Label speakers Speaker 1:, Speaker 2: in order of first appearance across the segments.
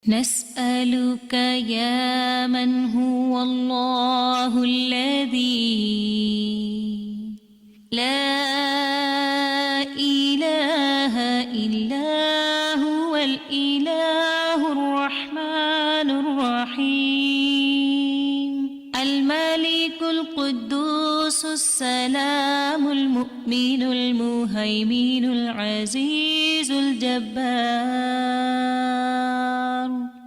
Speaker 1: نسألك يا من هو الله الذي لا إله إلا هو الإله الرحمن الرحيم الملك القدوس السلام المؤمن المهيمن العزيز الجبار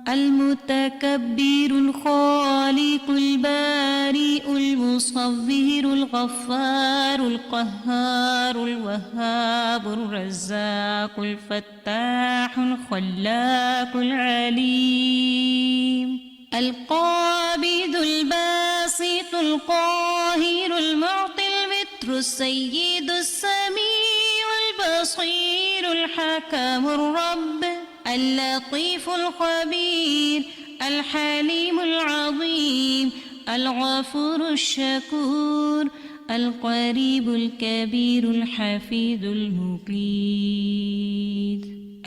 Speaker 1: المتكبر الخالق البارئ المصور الغفار القهار الوهاب الرزاق الفتاح الخلاق العليم القابض الباسط القاهر المعطي المتر السيد السميع البصير الحكم الرب اللطيف الخبير الحليم العظيم الغفور الشكور القريب الكبير الحفيظ المقيت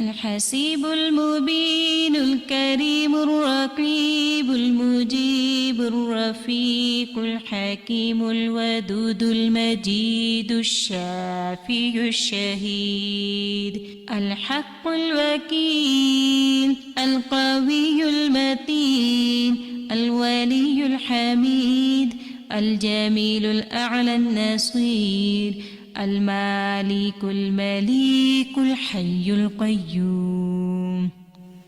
Speaker 1: الحسيب المبين الكريم الرقيب المجيب الرفيق الحكيم الودود المجيد الشافي الشهيد الحق الوكيل القوي المتين الولي الحميد الجميل الأعلى النصير المالك المليك الحي القيوم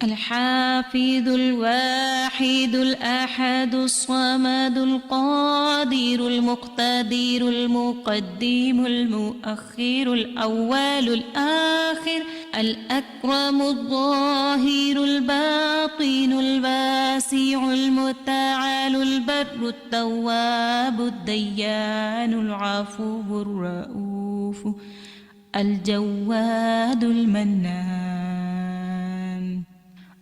Speaker 1: الحافظ الواحد الأحد الصمد القادر المقتدر المقدم المؤخر الأول الآخر الأكرم الظاهر الباطن الواسع المتعال البر التواب الديان العفو الرؤوف الجواد المنان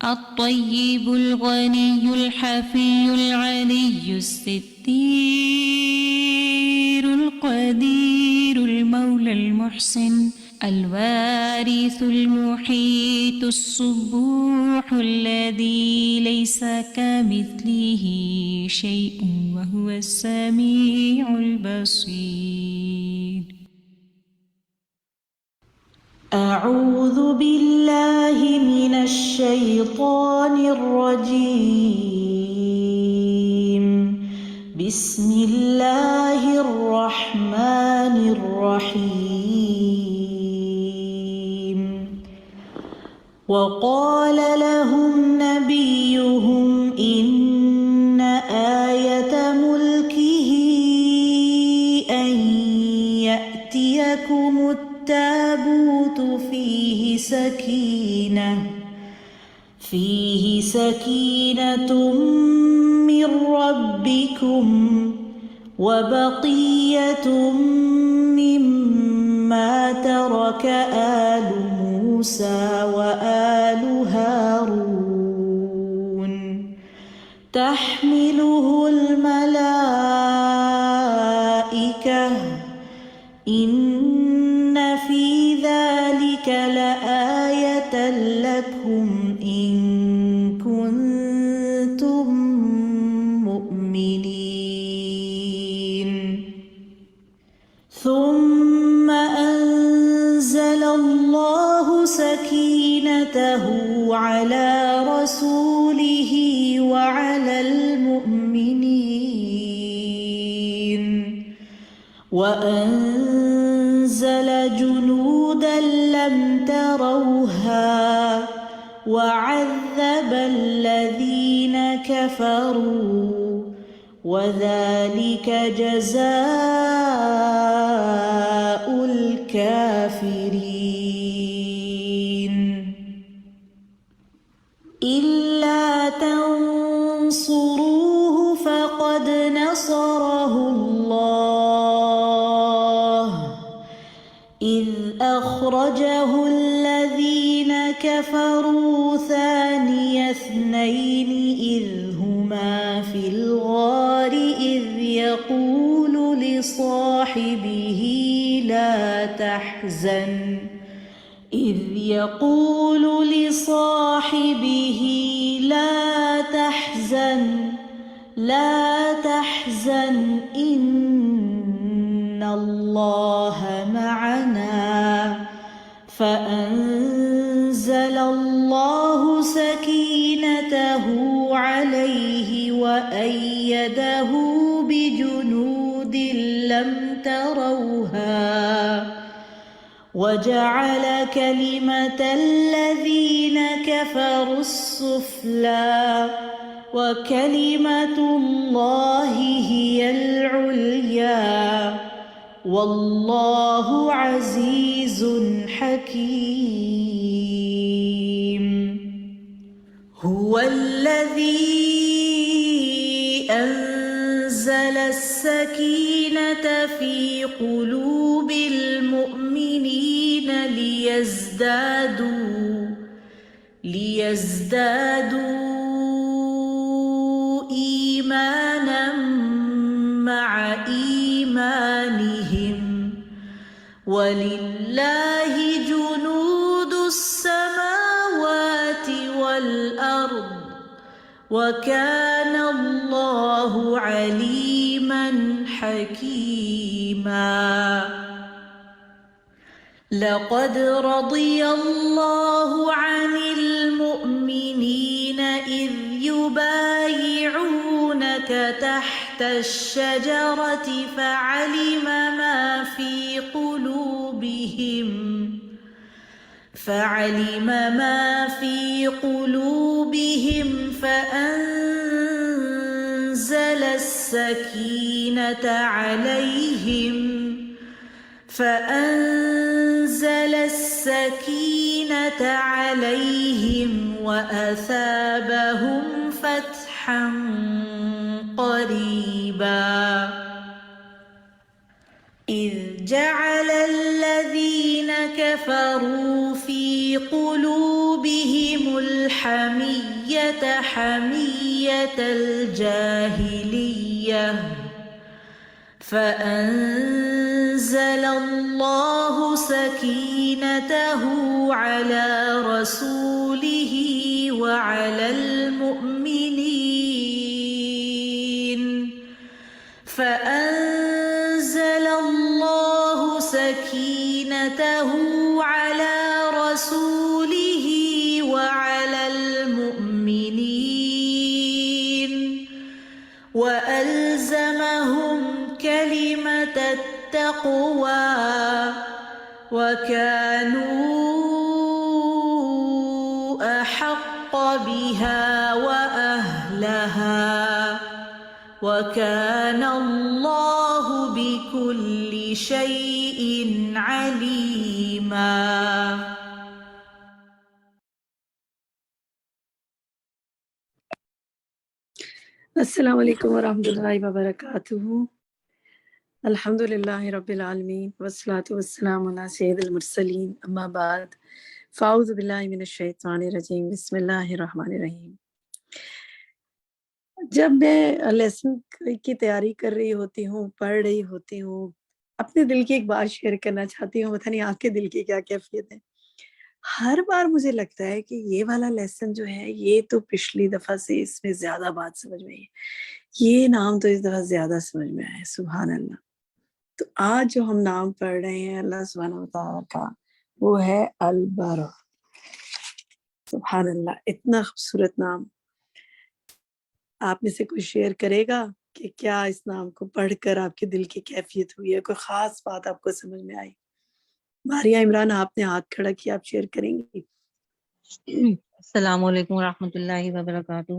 Speaker 1: الطيب الغني الحفي العلي الستير القدير المولى المحسن الوارث المحيط الصبوح الذي ليس كمثله شيء وهو السميع البصير.
Speaker 2: أعوذ بالله من الشيطان الرجيم. بسم الله الرحمن الرحيم. وقال لهم نبيهم إن آية ملكه أن يأتيكم التابوت فيه سكينة من ربكم وبقية مما ترك آل موسى وآل هارون تحمله الملائكة إن في ذلك لآية لكم إن كنتم مؤمنين. ثم أنزل الله سكينته على رسوله وعلى المؤمنين وأنزل جنودا لم تروها وعذب الذين كفروا وذلك جزاء الكافرين. إلا تنصروه فقد نصره الله إذ أخرجه الذين كفروا ثاني اثنين إذ هما في الغار إذ يقول لصاحبه لا لا تحزن إن الله معنا فأنزل الله سكينته عليه وأيده بجنود لم تروها وجعل كلمة الذين كفروا السفلى وكلمة الله هي العليا والله عزيز حكيم. هو الذي أنزل السكينة في قلوب المؤمنين ليزدادوا إيمانا مع إيمانهم ولله جنود السماوات والأرض وكان الله عليما حكيما. لقد رضي الله عن المؤمنين إذ يبايعونك تحت الشجرة فعلم ما في قلوبهم فأنزل السكينة عليهم وأثابهم فتحا قريبا. إذ جعل الذين كفروا في قلوبهم الحمية حمية الجاهلية فأنزل الله سكينته على رسوله وعلى المؤمنين وألزمهم كلمة التقوى وكانوا أحق بها وأهلها وكان الله بكل شيء عليما.
Speaker 3: السلام علیکم ورحمۃ اللہ وبرکاتہ. الحمدللہ رب العالمین والصلاۃ والسلام علی سید المرسلین اما بعد فاعوذ باللہ من الشیطان الرجیم بسم اللہ الرحمن الرحیم. جب میں لیسن کی تیاری کر رہی ہوتی ہوں، پڑھ رہی ہوتی ہوں، اپنے دل کی ایک بات شیئر کرنا چاہتی ہوں. پتہ نہیں آپ کے دل کی کیا کیفیت ہے. ہر بار مجھے لگتا ہے کہ یہ والا لیسن جو ہے یہ تو پچھلی دفعہ سے اس میں زیادہ بات سمجھ میں آئی ہے، یہ نام تو اس دفعہ زیادہ سمجھ میں آیا. سبحان اللہ. تو آج جو ہم نام پڑھ رہے ہیں اللہ سبحانہ وتعالیٰ کا، وہ ہے البر. سبحان اللہ، اتنا خوبصورت نام. آپ میں سے کوئی شیئر کرے گا کہ کیا اس نام کو پڑھ کر آپ کے دل کی کیفیت ہوئی ہے، کوئی خاص بات آپ کو سمجھ میں آئی؟ ماریہ عمران آپ نے ہاتھ کھڑا کیا، آپ شیئر کریں گی؟
Speaker 4: السلام علیکم ورحمۃ اللہ وبرکاتہ.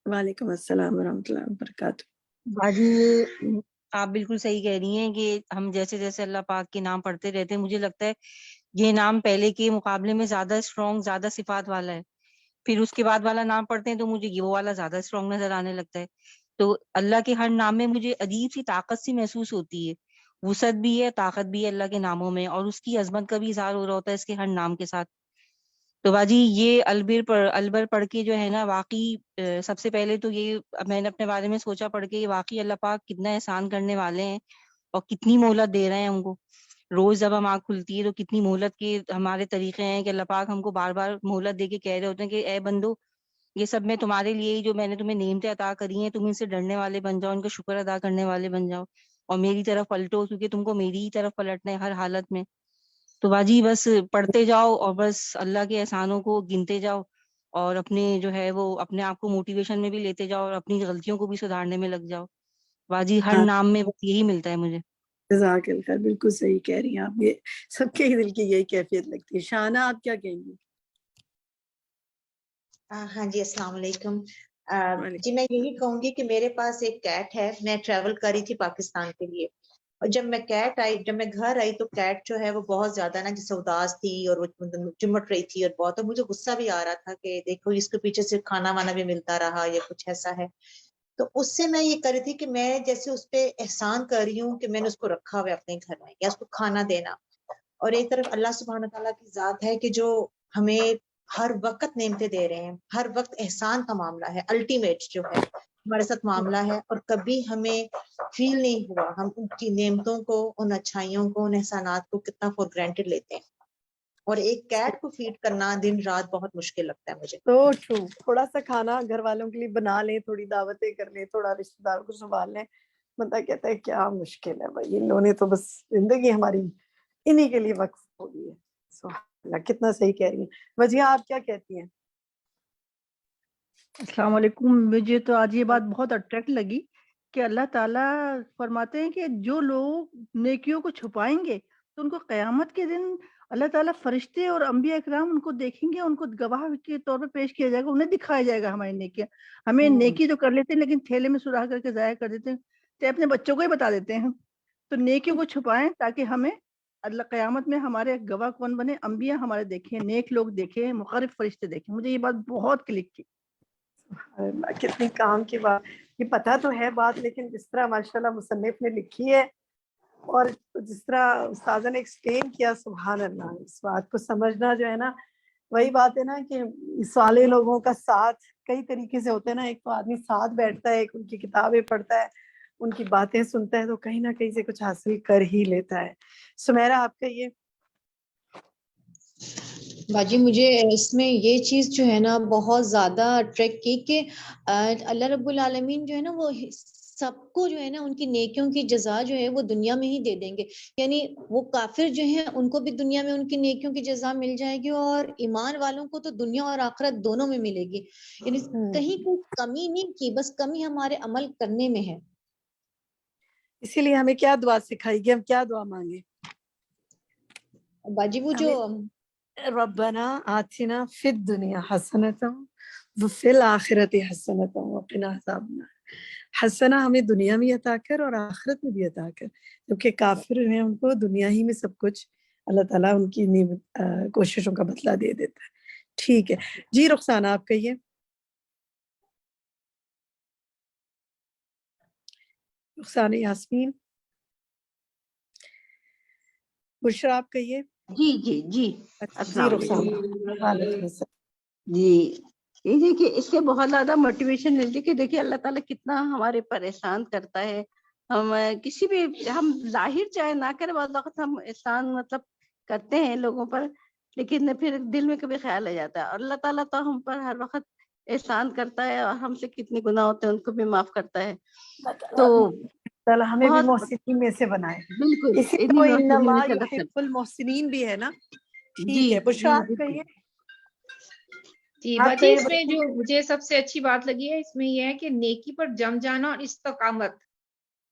Speaker 3: وعلیکم السلام ورحمۃ اللہ وبرکاتہ.
Speaker 4: باجی آپ بالکل صحیح کہہ رہی ہیں کہ ہم جیسے جیسے اللہ پاک کے نام پڑھتے رہتے ہیں، مجھے لگتا ہے یہ نام پہلے کے مقابلے میں زیادہ اسٹرانگ، زیادہ صفات والا ہے. پھر اس کے بعد والا نام پڑھتے ہیں تو مجھے وہ والا زیادہ اسٹرانگ نظر آنے لگتا ہے. تو اللہ کے ہر نام میں مجھے عجیب سی طاقت سی محسوس ہوتی ہے، وسعت بھی ہے، طاقت بھی ہے اللہ کے ناموں میں، اور اس کی عظمت کا بھی اظہار ہو رہا ہوتا ہے اس کے ہر نام کے ساتھ. تو باجی یہ البر پڑھ کے جو ہے نا، واقعی سب سے پہلے تو یہ میں نے اپنے بارے میں سوچا پڑھ کے، واقعی اللہ پاک کتنا احسان کرنے والے ہیں اور کتنی مہلت دے رہے ہیں ہم کو. روز جب ہم آنکھ کھلتی ہے تو کتنی مہلت کے ہمارے طریقے ہیں کہ اللہ پاک ہم کو بار بار مہلت دے کے کہہ رہے ہوتے ہیں کہ اے بندو یہ سب میں تمہارے لیے ہی جو میں نے تمہیں نعمتیں عطا کری ہیں، تم ان سے ڈرنے والے بن جاؤ، ان کا شکر ادا کرنے والے بن جاؤ، اور میری طرف پلٹو، کیونکہ تم کو میری ہی طرف پلٹنا ہے ہر حالت میں۔ تو باجی بس پڑھتے جاؤ اور بس اللہ کے احسانوں کو گنتے جاؤ، اور اپنے جو ہے وہ اپنے آپ کو موٹیویشن میں بھی لیتے جاؤ، اور اپنی غلطیوں کو بھی سدھارنے میں لگ جاؤ۔ باجی ہر
Speaker 3: ہاں،
Speaker 4: نام میں بس یہی ملتا ہے مجھے۔
Speaker 3: جزاک اللہ خیر، بالکل صحیح کہہ رہی ہیں آپ، یہ سب کے ہی دل کی یہی کیفیت لگتی ہے۔ شانہ آپ کیا کہیں گی؟
Speaker 5: ہاں جی، السلام علیکم۔
Speaker 3: وعلیکم۔
Speaker 5: جی میں یہی کہوں گی کہ میرے پاس ایک کیٹ ہے، میں ٹریول کری تھی پاکستان کے لیے، اور جب میں گھر آئی تو کیٹ جو ہے وہ بہت زیادہ نا جیسے اداس تھی، اور وہ چمٹ رہی تھی، اور بہت، اور مجھے غصہ بھی آ رہا تھا کہ دیکھو اس کے پیچھے سے کھانا وانا بھی ملتا رہا یا کچھ ایسا ہے۔ تو اس سے میں یہ کر رہی تھی کہ میں جیسے اس پہ احسان کر رہی ہوں کہ میں نے اس کو رکھا ہوا ہے اپنے گھر میں، یا اس کو کھانا دینا، اور ایک طرف اللہ سبحانہ تعالیٰ کی ذات ہے کہ جو ہمیں ہر وقت نعمتیں دے رہے ہیں، ہر وقت احسان کا معاملہ ہے، الٹیمیٹ جو ہے ہمارے ساتھ معاملہ ہے، اور کبھی ہمیں فیل نہیں ہوا ہم ان کی نعمتوں کو، ان اچھائیوں کو، ان احسانات کو کتنا فور گرانٹیڈ لیتے ہیں۔ اور ایک کیٹ کو فیڈ کرنا دن رات بہت مشکل لگتا ہے مجھے۔
Speaker 3: تو ٹرو، تھوڑا سا کھانا گھر والوں کے لیے بنا لیں، تھوڑی دعوتیں کر لیں، تھوڑا رشتہ داروں کو سنبھال لیں، بندہ کہتا ہے کیا مشکل ہے بھائی، ان لوگوں نے تو بس زندگی ہماری انہی کے لیے وقف ہو گئی ہے۔ سبحان اللہ، کتنا صحیح کہہ رہی ہیں۔ وجیہ آپ کیا کہتی ہیں؟
Speaker 6: السلام علیکم۔ مجھے تو آج یہ بات بہت اٹریکٹ لگی کہ اللہ تعالیٰ فرماتے ہیں کہ جو لوگ نیکیوں کو چھپائیں گے تو ان کو قیامت کے دن اللہ تعالیٰ فرشتے اور انبیاء اکرام ان کو دیکھیں گے، ان کو گواہ کے طور پہ پیش کیا جائے گا، انہیں دکھایا جائے گا ہماری نیکیاں۔ ہمیں نیکی تو کر لیتے ہیں لیکن تھیلے میں سوراخ کر کے ضائع کر دیتے ہیں، تو اپنے بچوں کو ہی بتا دیتے ہیں۔ تو نیکیوں کو چھپائیں تاکہ ہمیں اللہ قیامت میں ہمارے گواہ کون بنے، انبیاء ہمارے دیکھیں، نیک لوگ دیکھیں، مقرب فرشتے دیکھیں۔ مجھے یہ بات بہت کلک کی۔
Speaker 3: اللہ، کتنی کام کی بات، یہ پتہ تو ہے بات، لیکن جس طرح ماشاءاللہ مصنف نے لکھی ہے اور جس طرح استاذہ نے ایکسپلین کیا، سبحان اللہ، اس بات کو سمجھنا جو ہے نا، وہی بات ہے نا کہ صالح لوگوں کا ساتھ کئی طریقے سے ہوتا ہے نا۔ ایک تو آدمی ساتھ بیٹھتا ہے، ایک ان کی کتابیں پڑھتا ہے، ان کی باتیں سنتا ہے، تو کہیں نہ کہیں سے کچھ حاصل کر ہی لیتا ہے۔ سمیرہ آپ کا یہ
Speaker 7: باجی مجھے اس میں یہ چیز جو ہے نا بہت زیادہ اٹریکٹ کی کہ اللہ رب العالمین جو ہے نا وہ سب کو جو ہے نا ان کی نیکیوں کی جزا جو ہے وہ دنیا میں ہی دے دیں گے، یعنی وہ کافر جو ہیں ان کو بھی دنیا میں ان کی نیکیوں کی جزا مل جائے گی، اور ایمان والوں کو تو دنیا اور آخرت دونوں میں ملے گی، یعنی کہیں کوئی کمی نہیں کی، بس کمی ہمارے عمل کرنے میں ہے۔
Speaker 3: اسی لیے ہمیں کیا دعا سکھائی گی، ہم کیا دعا مانگے؟
Speaker 7: باجی وہ جو
Speaker 3: ربنا آتنا فی الدنیا حسنۃ وفی الآخرۃ حسنۃ وقنا عذاب النار۔ حسنہ ہمیں دنیا میں عطا کر اور آخرت میں بھی عطا کر، کیونکہ کافر ہیں ان کو دنیا ہی میں سب کچھ اللہ تعالیٰ ان کی کوششوں کا بدلہ دے دیتا ہے۔ ٹھیک ہے جی، رخسانہ آپ کہیے۔ رخسانہ یاسمین، بشرا آپ کہیے۔
Speaker 8: جی جی جی،
Speaker 3: جی
Speaker 8: السلام
Speaker 3: رخسانہ،
Speaker 8: علیکم۔
Speaker 3: وعلیکم السلام۔
Speaker 8: جی، یہ دیکھیے اس سے بہت زیادہ موٹیویشن ملتی ہے کہ دیکھیے اللہ تعالیٰ کتنا ہمارے پر احسان کرتا ہے۔ ہم کسی بھی ہم ظاہر چاہے نہ کرے، بعض وقت ہم احسان مطلب کرتے ہیں لوگوں پر، لیکن پھر دل میں کبھی خیال آ جاتا ہے، اور اللہ تعالیٰ تو ہم پر ہر وقت احسان کرتا ہے، اور ہم سے کتنے گناہ ہوتے ہیں ان کو بھی معاف کرتا ہے۔ تو
Speaker 3: اللہ ہمیں بھی
Speaker 8: بہت
Speaker 3: محسنین میں سے بنائے،
Speaker 8: بالکل
Speaker 3: اسی
Speaker 8: انہی
Speaker 3: کو
Speaker 8: میں
Speaker 3: ان
Speaker 8: سے
Speaker 3: اللہ
Speaker 8: صدق
Speaker 3: یحب المحسنین بھی ہے نا۔
Speaker 8: جی
Speaker 3: ٹھیک ہے بشرا
Speaker 8: جی
Speaker 3: آپ
Speaker 8: بالکل۔
Speaker 3: کہیے۔
Speaker 9: جی
Speaker 3: آپ
Speaker 9: باجی،
Speaker 3: کہیے
Speaker 9: اس میں جو مجھے سب سے اچھی بات لگی ہے اس میں یہ ہے کہ نیکی پر جم جانا اور استقامت۔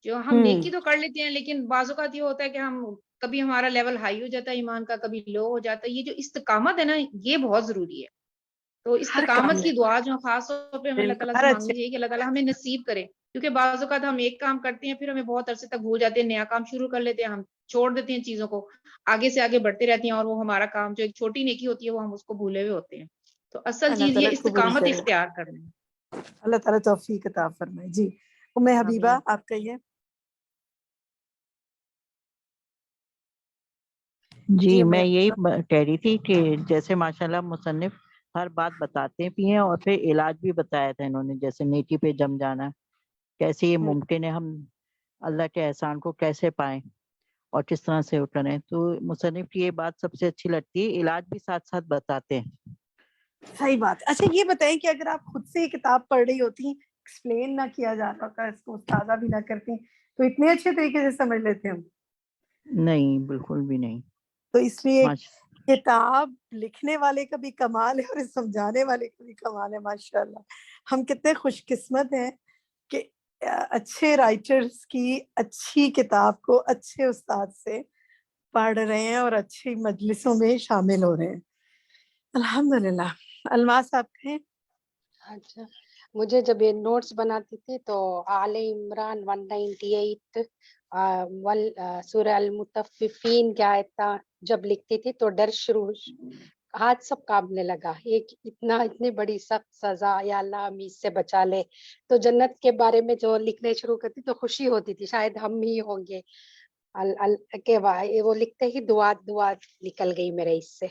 Speaker 9: جو ہم نیکی تو کر لیتے ہیں لیکن بعض اوقات یہ ہوتا ہے کہ ہم کبھی ہمارا لیول ہائی ہو جاتا ہے ایمان کا، کبھی لو ہو جاتا ہے۔ یہ جو استقامت ہے نا، یہ بہت ضروری ہے۔ تو
Speaker 3: ہر کام
Speaker 9: استقامت
Speaker 3: میں
Speaker 9: کی دعا جو خاص طور پہ ہمیں اللہ
Speaker 3: بالکل،
Speaker 9: تعالیٰ
Speaker 3: ہر
Speaker 9: سے
Speaker 3: اچھے
Speaker 9: مانگنی چاہیے کہ اللہ تعالیٰ ہمیں نصیب کرے، کیونکہ بعض اوقات ہم ایک کام کرتے ہیں پھر ہمیں بہت عرصے تک بھول جاتے ہیں، نیا کام شروع کر لیتے ہیں، ہم چھوڑ دیتے ہیں چیزوں کو، آگے سے آگے بڑھتے رہتے ہیں، اور وہ ہمارا کام جو ایک چھوٹی نیکی ہوتی ہے وہ ہم اس کو بھولے ہوئے ہوتے ہیں۔ تو اصل
Speaker 3: اللہ
Speaker 9: چیز یہ
Speaker 3: تعالیٰ قبول
Speaker 9: استقامت
Speaker 3: کرے،
Speaker 9: اختیار کرنا ہے۔
Speaker 3: اللہ تعالیٰ توفیق عطا فرمائے۔ جی ام حبیبہ
Speaker 9: آمین۔
Speaker 3: آپ کہیے۔
Speaker 10: جی
Speaker 3: ام
Speaker 10: میں یہی
Speaker 3: حبیبہ،
Speaker 10: کہہ رہی تھی کہ جیسے ماشاءاللہ مصنف ہر بات بتاتے بھی ہیں، اور پھر علاج بھی بتایا تھا انہوں نے، جیسے نیکی پہ جم جانا کیسے یہ ممکن ہے، ہم اللہ کے احسان کو کیسے پائیں اور کس طرح سے وہ کریں۔ تو مصنف کی یہ بات سب سے اچھی لگتی ہے، علاج بھی ساتھ ساتھ بتاتے ہیں۔
Speaker 3: صحیح بات ہے. اچھا یہ بتائیں کہ اگر آپ خود سے یہ کتاب پڑھ رہی ہوتی ایکسپلین نہ کیا جاتا ہوتا, اس کو استاذہ بھی نہ کرتی, تو اتنے اچھے طریقے سے سمجھ لیتے ہم.
Speaker 10: نہیں بالکل بھی نہیں.
Speaker 3: تو اس لیے
Speaker 10: ماش-
Speaker 3: کتاب لکھنے والے کا بھی کمال ہے اور سمجھانے والے کا بھی کمال ہے. ماشاءاللہ ہم کتنے خوش قسمت ہیں کہ اچھے رائٹرز کی اچھی کتاب کو اچھے استاد سے پڑھ رہے ہیں اور اچھی مجلسوں میں شامل ہو رہے ہیں. الحمدللہ. الماس آپ کہیں.
Speaker 11: اچھا مجھے جب یہ نوٹس بناتی تھی تو آل عمران 198 سورہ المطففین کی آیت جب لکھتی تھی تو ڈر شروع ہاتھ سب کانپنے لگا. ایک اتنی بڑی سخت سزا, یا اللہ ہم اس سے بچا لے. تو جنت کے بارے میں جو لکھنے شروع کرتی تو خوشی ہوتی تھی شاید ہم ہی ہوں گے. وہ لکھتے ہی دعا نکل گئی میرے اس سے.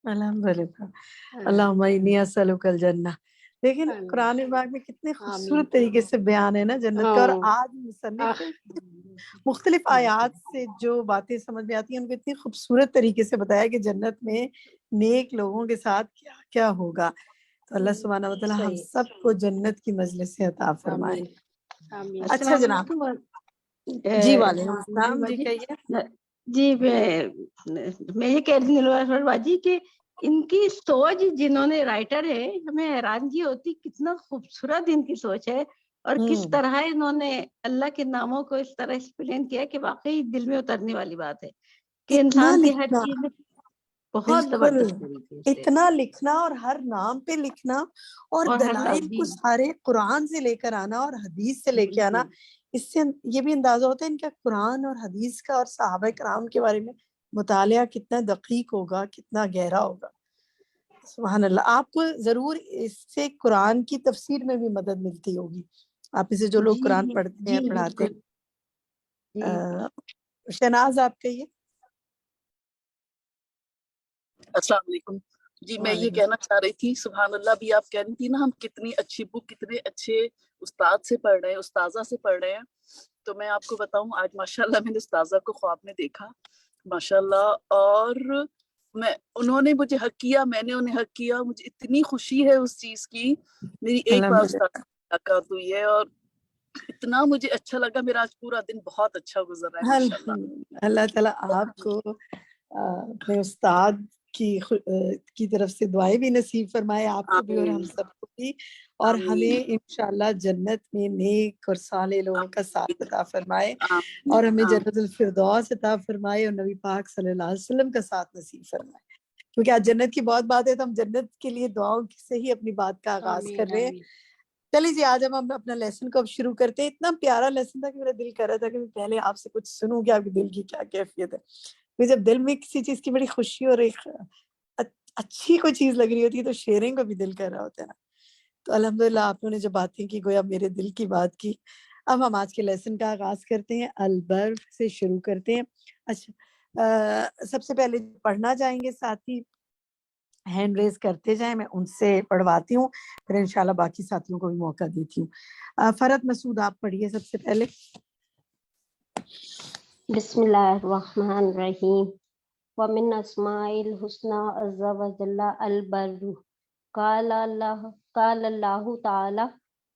Speaker 3: الحمدللہ. اللہم انی اسألک الجنہ. لیکن قرآن پاک میں کتنے خوبصورت طریقے سے بیان ہے نا جنت کا, اور آج مصنف کو مختلف آیات سے جو باتیں سمجھ میں آتی ہیں ان کو اتنی خوبصورت طریقے سے بتایا کہ جنت میں نیک لوگوں کے ساتھ کیا کیا ہوگا. تو اللہ سبحانہ و تعالی ہم سب کو جنت کی مجلس سے عطا فرمائے. اچھا
Speaker 8: السلام
Speaker 3: جناب.
Speaker 8: علیکم.
Speaker 3: جی وعلیکم السلام. جی کہیے.
Speaker 8: جی میں یہ کہہ رہی ہوں باجی کہ ان کی سوچ, جنہوں نے رائٹر ہے, ہمیں حیرانگی ہوتی کتنا خوبصورت ان کی سوچ ہے, اور کس طرح انہوں نے اللہ کے ناموں کو اس طرح ایکسپلین کیا کہ واقعی دل میں اترنے والی بات ہے کہ
Speaker 3: اتنا
Speaker 8: انسان کی ہر
Speaker 3: لکھنا,
Speaker 8: چیز بہت
Speaker 3: بالکل
Speaker 8: زبردست طریقے سے,
Speaker 3: اتنا لکھنا اور ہر نام پہ لکھنا اور
Speaker 8: اور ہر
Speaker 3: دلائل
Speaker 8: لفظ
Speaker 3: کو سارے قرآن سے لے کر آنا اور حدیث سے لے کے آنا. اس سے یہ بھی اندازہ ہوتا ہے ان کا قرآن اور حدیث کا اور صحابہ کرام کے بارے میں مطالعہ کتنا دقیق ہوگا, کتنا گہرا ہوگا. سبحان اللہ. آپ کو ضرور اس سے قرآن کی تفسیر میں بھی مدد ملتی ہوگی, آپ اسے جو لوگ قرآن پڑھتے ہیں پڑھاتے ہیں. شہناز آپ کہیے.
Speaker 12: السلام علیکم. جی میں یہ کہنا چاہ رہی تھی, سبحان اللہ, بھی آپ کہہ رہی تھی نا ہم کتنی اچھی بک کتنے اچھے استاد سے پڑھ رہے ہیں, استاذہ سے پڑھ رہے ہیں. تو میں آپ کو بتاؤں, آج ماشاءاللہ میں نے استاذہ کو خواب میں دیکھا ماشاءاللہ, اور انہوں نے مجھے حق کیا, میں نے انہیں حق کیا. مجھے اتنی خوشی ہے اس چیز کی. میری ایک بار استاذ سے ملاقات ہوئی ہے اور اتنا مجھے اچھا لگا. میرا آج پورا دن بہت اچھا گزر رہا ہے ماشاءاللہ.
Speaker 3: اللہ تعالیٰ آپ کو اپنے استاد کی طرف سے دعائیں بھی نصیب فرمائے, آپ کو بھی اور ہم سب کو بھی, اور ہمیں انشاءاللہ جنت میں نیک اور صالح لوگوں کا ساتھ عطا فرمائے, اور ہمیں جنت الفردوس عطا فرمائے, اور نبی پاک صلی اللہ علیہ وسلم کا ساتھ نصیب فرمائے. کیونکہ آج جنت کی بہت بات ہے تو ہم جنت کے لیے دعاؤں سے ہی اپنی بات کا آغاز کر رہے ہیں. چلیے جی, آج ہم اپنا لیسن کو اب شروع کرتے ہیں. اتنا پیارا لیسن تھا کہ میرا دل کر رہا تھا کہ میں پہلے آپ سے کچھ سنوں کہ آپ کے دل کی کیا کیفیت ہے. جب دل میں کسی چیز کی بڑی خوشی اور ایک اچھی کوئی چیز لگ رہی ہوتی ہے تو شیئرنگ کو بھی دل کر رہا ہوتا ہے نا. تو الحمدللہ آپ نے جو باتیں کی گویا میرے دل کی بات کی. اب ہم آج کے لیسن کا آغاز کرتے ہیں, البر سے شروع کرتے ہیں. اچھا, سب سے پہلے پڑھنا چاہیں گے ساتھی ہینڈ ریز کرتے جائیں, میں ان سے پڑھواتی ہوں, پھر انشاءاللہ باقی ساتھیوں کو بھی موقع دیتی ہوں. فرحت مسعود آپ پڑھیے سب سے پہلے.
Speaker 13: بسم اللہ الرحمن الرحیم. ومن اسماء الحسنى عز وجل البر. قال اللہ تعالی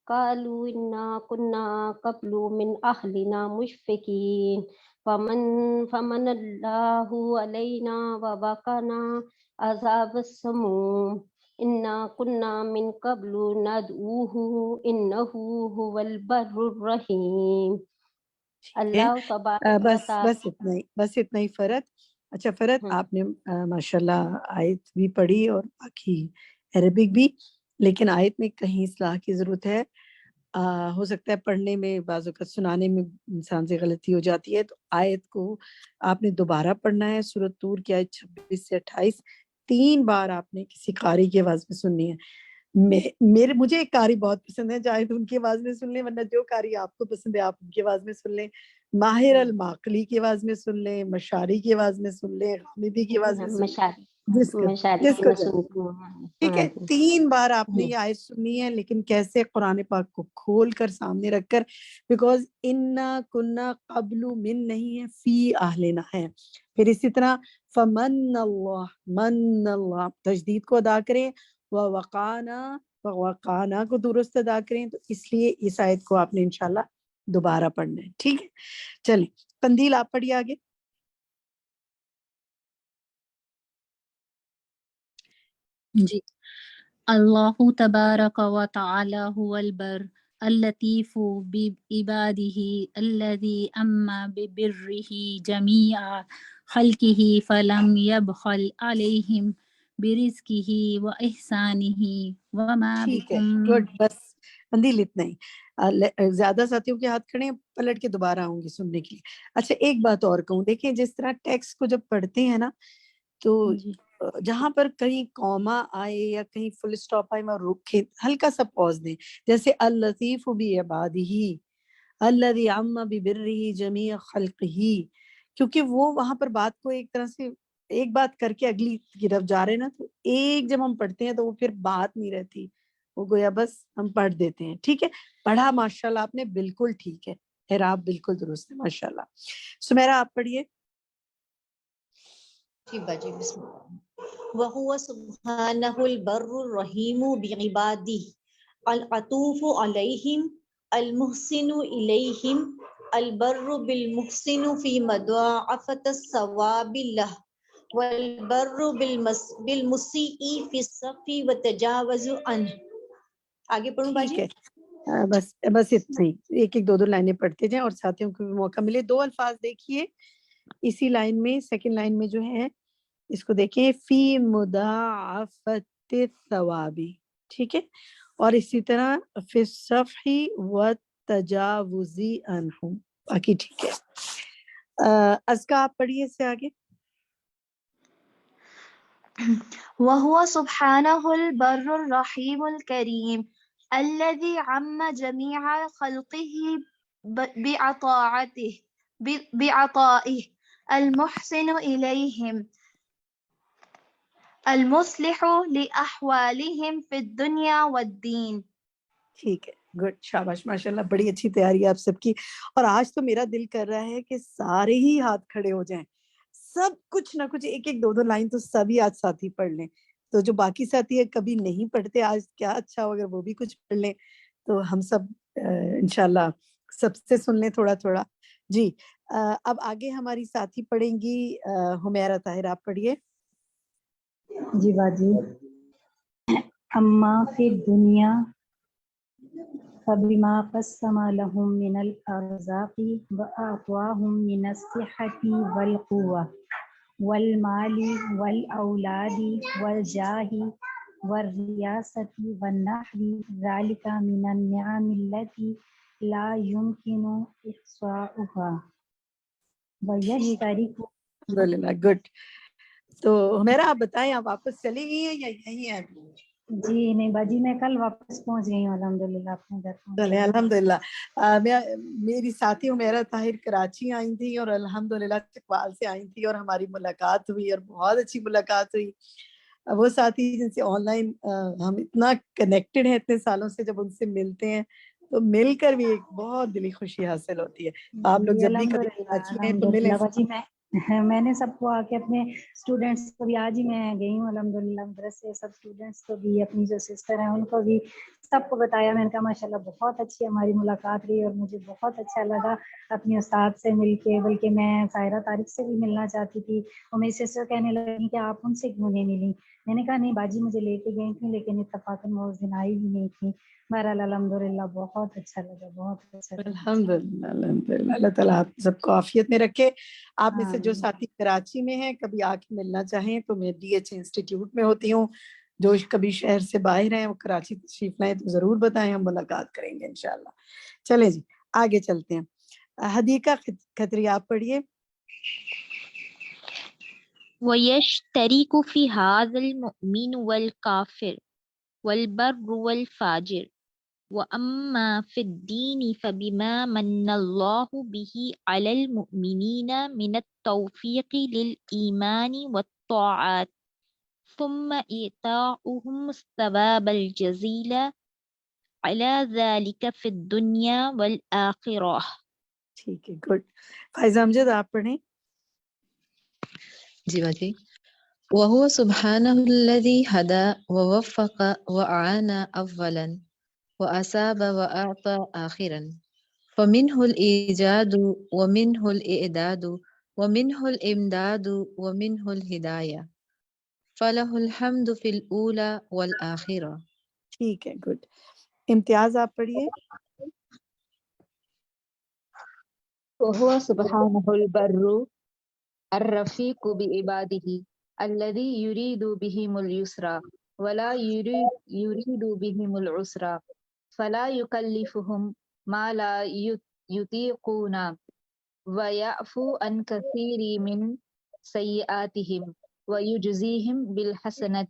Speaker 13: قالوا انا كنا قبل من اهلنا مشفقين فمن اللہ علینا ووقانا عذاب السموم انا كنا من قبل ندعوه انه هو البر الرحیم. اللہ
Speaker 3: بس اتنا ہی فرد. اچھا فرد, آپ نے ماشاءاللہ آیت بھی پڑھی اور باقی عربک بھی, لیکن آیت میں کہیں اصلاح کی ضرورت ہے. ہو سکتا ہے پڑھنے میں بعض اوقات سنانے میں انسان سے غلطی ہو جاتی ہے, تو آیت کو آپ نے دوبارہ پڑھنا ہے. سورۃ طور کی آیت 26 سے 28 3 بار آپ نے کسی قاری کی آواز میں سننی ہے. مجھے ایک قاری بہت پسند ہے, چاہے تو ان کی آواز میں سن لیں, ورنہ جو قاری آپ کو پسند ہے آپ ان کی آواز میں سن لیں. ماہر الماقلی کی آواز میں سن لیں, مشاری کی آواز میں سن لیں, حامدی کی آواز میں سن لیں, جس کو
Speaker 13: مشاعر
Speaker 3: جس
Speaker 13: کی
Speaker 3: کو
Speaker 13: میں
Speaker 3: جو
Speaker 13: سنتی ہوں.
Speaker 3: ٹھیک
Speaker 13: ہاں
Speaker 3: ہے.
Speaker 13: جی
Speaker 3: 3 بار آپ نے
Speaker 13: جی
Speaker 3: یہ آیت سنی ہے، لیکن کیسے؟ قرآن پاک کو کھول کر سامنے رکھ کر، بیکاز انا کنا قبل من نہیں ہے، فی اہلنا ہے. پھر اسی طرح فمن اللہ، من اللہ تجدید کو ادا کریں، وقانا، وقانا کو درست ادا کریں. تو اس لیے اس آیت کو آپ نے انشاءاللہ دوبارہ پڑھنا ہے. ٹھیک ہے، چلیں قندیل آپ پڑھیے آگے.
Speaker 1: جی. اللہ تبارک و تعالی هو البر اللطیف بعباده الذي أما ببره جميع خلقه فلم يبخل عليهم برزقه وإحسانه وما
Speaker 3: ٹھیک ہے،
Speaker 1: بكم.
Speaker 3: گڈ. بس قندیل اتنا ہی. زیادہ ساتھیوں کے ہاتھ کھڑے ہیں، پلٹ کے دوبارہ آؤں گی سننے کے لیے. اچھا ایک بات اور کہوں، دیکھیں جس طرح ٹیکسٹ کو جب پڑھتے ہیں نا، تو
Speaker 1: جی
Speaker 3: جہاں پر کہیں کوما آئے یا کہیں فل اسٹاپ آئے، میں رکے ہلکا سا پوز دیں. جیسے اللطیف بعبادہ، الذی عم ببرہ جمیع خلقہ، کیونکہ وہ وہاں پر بات کو ایک طرح سے ایک بات کر کے اگلی کی طرف جا رہے ہیں نا، تو ایک جب ہم پڑھتے ہیں تو وہ پھر بات نہیں رہتی، وہ گویا بس ہم پڑھ دیتے ہیں. ٹھیک ہے، پڑھا ماشاءاللہ آپ نے، بالکل ٹھیک ہے، اعراب بالکل درست ہے ماشاءاللہ. سمیرہ آپ پڑھیے.
Speaker 7: جی باجی بسم اللہ. وَهُوَ سُبْحَانَهُ الْبَرُّ الرَّحِيمُ بِعِبَادِهِ الْعَطُوفُ عَلَيْهِمْ الْمُحْسِنُ إِلَيْهِمْ الْبَرُّ بِالْمُحْسِنُ فِي مُضَاعَفَةِ الثَّوَابِ لَهُ وَالْبَرُّ بِالْمُسِيءِ فِي الصَّفْحِ وَتَجَاوَزُ عَنْهُ. آگے پڑھوں
Speaker 3: ٹھیک
Speaker 7: باجی؟
Speaker 3: ہے، بس اتنا ہی، ایک ایک دو دو لائنیں پڑھتے جائیں اور ساتھیوں کو بھی موقع ملے. 2 الفاظ دیکھیے اسی لائن میں، سیکنڈ لائن میں جو ہے، اس کو دیکھیں، فی مضاعفت الثوابی. ٹھیک ہے، اور اسی طرح فی الصفح والتجاوز عنہ. باقی ٹھیک ہے. ازکا آپ پڑھیے اس سے آگے.
Speaker 14: وهو سبحانه البر الرحيم الكريم الذي عم جميع خلقه بعطائه المحسن إليهم المصلح لأحوالهم في الدنيا والدين.
Speaker 3: ٹھیک ہے، گڈ، شاباش، ماشاءاللہ، بڑی اچھی تیاری ہے آپ سب کی. اور آج تو میرا دل کر رہا ہے کہ سارے ہی ہاتھ کھڑے ہو جائیں، سب کچھ نہ کچھ ایک ایک دو دو لائن تو سبھی آج ساتھی پڑھ لیں. تو جو باقی ساتھی ہے کبھی نہیں پڑھتے، آج کیا اچھا ہو اگر وہ بھی کچھ پڑھ لیں، تو ہم سب انشاءاللہ سب سے سن لیں تھوڑا تھوڑا. جی اب آگے ہماری ساتھی پڑھیں گی حمیرہ طاہر، آپ پڑھیے.
Speaker 15: جی باجی. اما فی الدنیا فبما قسم لهم من الارزاق واعطاهم من الصحة والقوة والمال والاولاد والجاه والرياسة والنحو ذلك من النعم التي لا يمكن احصاؤها
Speaker 3: ٹھیک ہے،
Speaker 15: ويشترك.
Speaker 3: الحمدللہ، گڈ. تو حمیرہ آپ بتائیں، آپ واپس چلی گئی ہیں یا یہیں ہیں؟
Speaker 15: جی نہیں باجی، میں کل واپس پہنچ گئی ہوں الحمدللہ اپنے گھر پہنچ
Speaker 3: چلے
Speaker 15: گئی ہوں.
Speaker 3: الحمدللہ. میری ساتھی حمیرہ طاہر کراچی آئی تھی اور الحمدللہ چکوال سے آئی تھی، اور ہماری ملاقات ہوئی اور بہت اچھی ملاقات ہوئی. وہ ساتھی جن سے آن لائن ہم اتنا کنیکٹڈ ہیں اتنے سالوں سے، جب ان سے ملتے ہیں تو مل کر بھی ایک بہت دلی خوشی حاصل ہوتی ہے. آپ لوگ
Speaker 15: جی
Speaker 3: جب بھی کبھی
Speaker 15: الحمدللہ
Speaker 3: کراچی آئیں تو ملیں.
Speaker 15: الحمدللہ باجی. میں نے سب کو آ کے اپنے اسٹوڈینٹس کو بھی، آج ہی میں گئی ہوں الحمدللہ مدرسے، سب اسٹوڈینٹس کو بھی، اپنی جو سسٹر ہیں ان کو بھی سب کو بتایا. میں نے کہا ماشاءاللہ بہت اچھی ہماری ملاقات رہی اور مجھے بہت اچھا لگا اپنے استاد سے مل کے. بلکہ میں سائرہ طارق سے بھی ملنا چاہتی تھی، اور میری سسٹر کہنے لگی کہ آپ ان سے کیوں نہیں ملی. میں نے کہا نہیں باجی، مجھے لے کے گئی تھی لیکن اتفاقاً وہ اس دن آئی بھی نہیں تھی. بہرحال الحمدللہ بہت اچھا لگا، بہت اچھا لگا.
Speaker 3: الحمدللہ الحمدللہ، اللہ تعالیٰ آپ سب کو عافیت میں رکھے. آپ میں سے جو
Speaker 15: آمین.
Speaker 3: ساتھی کراچی میں ہیں، کبھی آ کے ملنا چاہیں تو میں ڈی ایچ انسٹیٹیوٹ میں ہوتی ہوں. جو کبھی شہر سے باہر ہیں وہ کراچی تشریف لائیں تو ضرور بتائیں، ہم ملاقات کریں گے انشاءاللہ. چلیں جی آگے چلتے ہیں. حدیقہ کھتری آپ پڑھیے.
Speaker 16: وَيَشْتَرِكُ فِي هَذَا الْمُؤْمِنُ وَالْكَافِرُ وَالْبَرُّ وَالْفَاجِرُ وَأَمَّا فِي الدِّينِ فَبِمَا مَنَّ اللَّهُ بِهِ عَلَى الْمُؤْمِنِينَ مِنَ التَّوْفِيقِ لِلْإِيمَانِ وَالطَّاعَاتِ ثم إيتاؤهم الثواب الجزيل على ذلك في الدنيا والآخرة.
Speaker 3: ٹھیک ہے، گڈ. فائزہ امجد آپ پڑھیں.
Speaker 17: جی باجی. وهو سبحانه الذي هدى ووفق وأعان أولا وأساب وأعطى آخرا، فمنه الإيجاد ومنه الإعداد ومنه الإمداد ومنه الهداية، فله الحمد في الأولى والآخرة.
Speaker 3: ٹھیک ہے، گڈ. امتیاز آپ پڑھیے.
Speaker 18: وهو سبحانه البر الرفيق بعباده الذي يريد بهم اليسر ولا يريد بهم العسر، فلا يكلفهم ما لا يطيقون ويعفو عن كثير من سيئاتهم ويجزيهم بالحسنة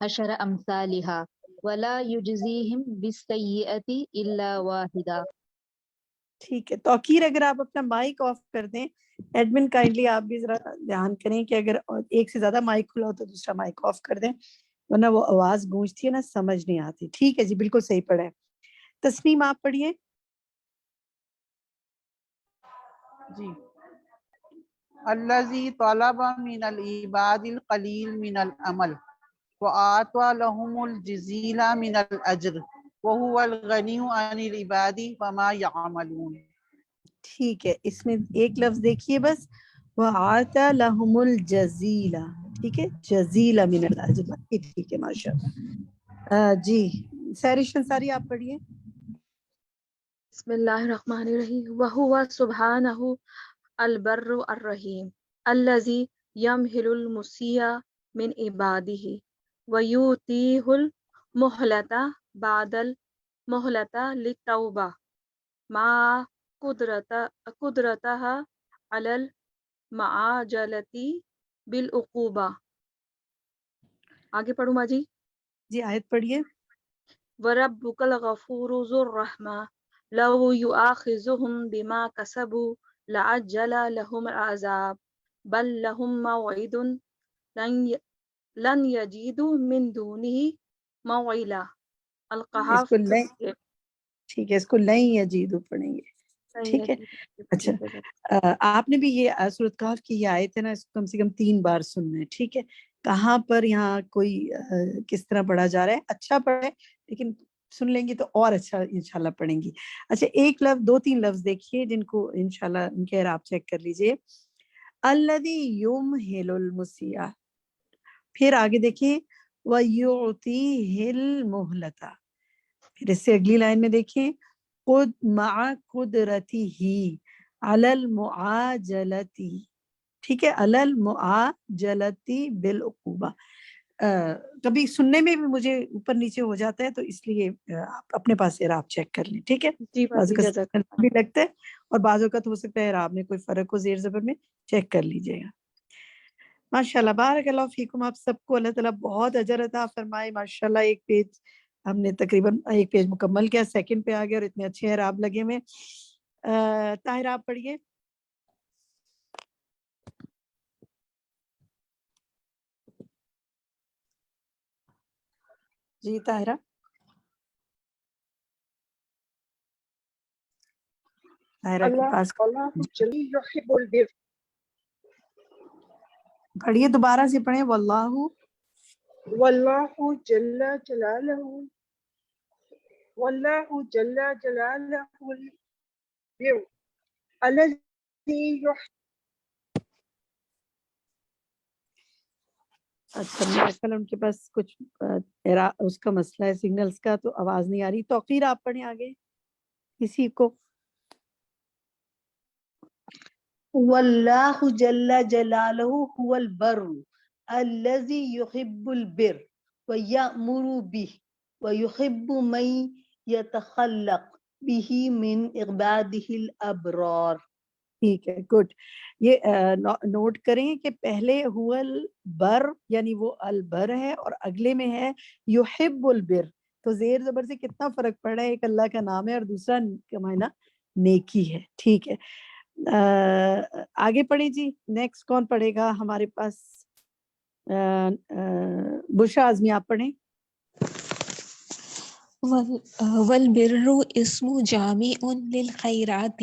Speaker 18: عشر أمثالها ولا يجزيهم بالسيئة إلا واحدة.
Speaker 3: ٹھیک ہے. توقیر اگر آپ اپنا مائک آف کر دیں، ایڈمن کائنڈلی آپ بھی ذرا دھیان کریں کہ اگر ایک سے زیادہ مائک کھلا ہو تو دوسرا مائک آف کر دیں، ورنہ وہ آواز گونجتی ہے نا، سمجھ نہیں آتی. ٹھیک ہے جی، بالکل صحیح پڑھا ہے. تسنیم آپ پڑھیے.
Speaker 19: جی. الذي طلب من العباد القليل من العمل وآتى لهم الجزيل من الأجر وهو الغني عن العباد وما يعملون.
Speaker 3: ٹھیک ہے، اس میں ایک لفظ دیکھیے بس، وَآتَى لَهُمُ الْجَزِيلَ. ٹھیک ہے، جزیلہ من الاجر. ٹھیک ہے، ماشاء اللہ. جی سہرش انصاری آپ پڑھیے.
Speaker 20: بسم اللہ الرحمن الرحیم. وَهُوَ سُبْحَانَهُ الْبَرُّ الرَّحِيمُ الَّذِي يَمْهِلُ الْمُسِيءَ مِنْ عِبَادِهِ وَيُؤْتِيهِ الْمُهْلَةَ بَعْدَ الْمُهْلَةِ لِلتَّوْبَةِ مع قدرتها على المعاجلة بالعقوبة. آگے پڑھوں ماں جی؟
Speaker 3: جی آیت پڑھیے.
Speaker 20: وَرَبُّكَ الْغَفُورُ ذُو الرَّحْمَةِ لَوْ يُؤَاخِذُهُم بِمَا كَسَبُوا لَعَجَّلَ لَهُمُ الْعَذَابَ بَل لَهُم مَّوْعِدٌ لَن يَجِدُوا مِن دُونِهِ مَوْعِلًا.
Speaker 3: اس
Speaker 20: القحف.
Speaker 3: کو لیں، ٹھیک ہے، اس کو لیں یجیدو پڑھیں گے. ٹھیک ہے. اچھا، آپ نے بھی یہ سورۃ کہف کی یہ آیت ہے نا، اس کو کم سے کم 3 بار سننا ہے. ٹھیک ہے، کہاں پر یہاں کوئی کس طرح پڑھا جا رہا ہے، اچھا پڑھے، لیکن سن لیں گے تو اور اچھا انشاءاللہ پڑھیں گی. اچھا، ایک لفظ 2-3 لفظ دیکھیے جن کو انشاءاللہ ان کے اعراب چیک کر لیجئے. الذی یمہل المسیء، پھر آگے دیکھیں وَیُعْطِیہ الْمُہْلَةَ، پھر اس سے اگلی لائن میں دیکھیں خود مع قدرتہ علی المعاجلتی. ٹھیک ہے، علی المعاجلتی بالعقوبہ. کبھی سننے میں بھی مجھے اوپر نیچے ہو جاتا ہے، تو اس لیے آپ اپنے پاس اعراب چیک کر لیں. ٹھیک ہے، بعض اوقات بھی لگتا ہے اور بعض اوقات ہو سکتا ہے اعراب میں کوئی فرق ہو، زیر زبر میں چیک کر لیجیے گا. ماشاء اللہ، بارک اللہ فیکم. آپ سب کو اللہ تعالیٰ بہت اجر عطا فرمائے. ماشاء اللہ، ایک پیج ہم نے تقریباً ایک پیج مکمل کیا، سیکنڈ پہ آ گیا اور اتنے اچھے اعراب لگے ہوئے. طاہرہ آپ پڑھیے. جی طاہرہ. طاہرہ کے پاس پڑھیے، دوبارہ سے پڑھیں.
Speaker 21: واللہ جل جلالہ البر الذی
Speaker 3: اچھا، میرا خیال ان کے پاس کچھ اس کا مسئلہ ہے سگنلز کا، تو آواز نہیں آ رہی. توقیر آپ پڑھیں آگے کسی کو.
Speaker 22: واللہ جل جلالہ هو البر الذی یحب البر ویأمر به ویحب من یتخلق به من عباده الابرار.
Speaker 3: ٹھیک ہے، گڈ. یہ نوٹ کریں کہ پہلے هو البر یعنی وہ البر ہے، اور اگلے میں ہے یحب البر. تو زیر زبر سے کتنا فرق پڑ رہا ہے، ایک اللہ کا نام ہے اور دوسرا کا معنی نیکی ہے. ٹھیک ہے، آگے پڑھیں جی. نیکسٹ کون پڑھے گا ہمارے پاس؟ بشرا اعظمی آپ پڑھیں.
Speaker 2: والبر اسم جامع للخيرات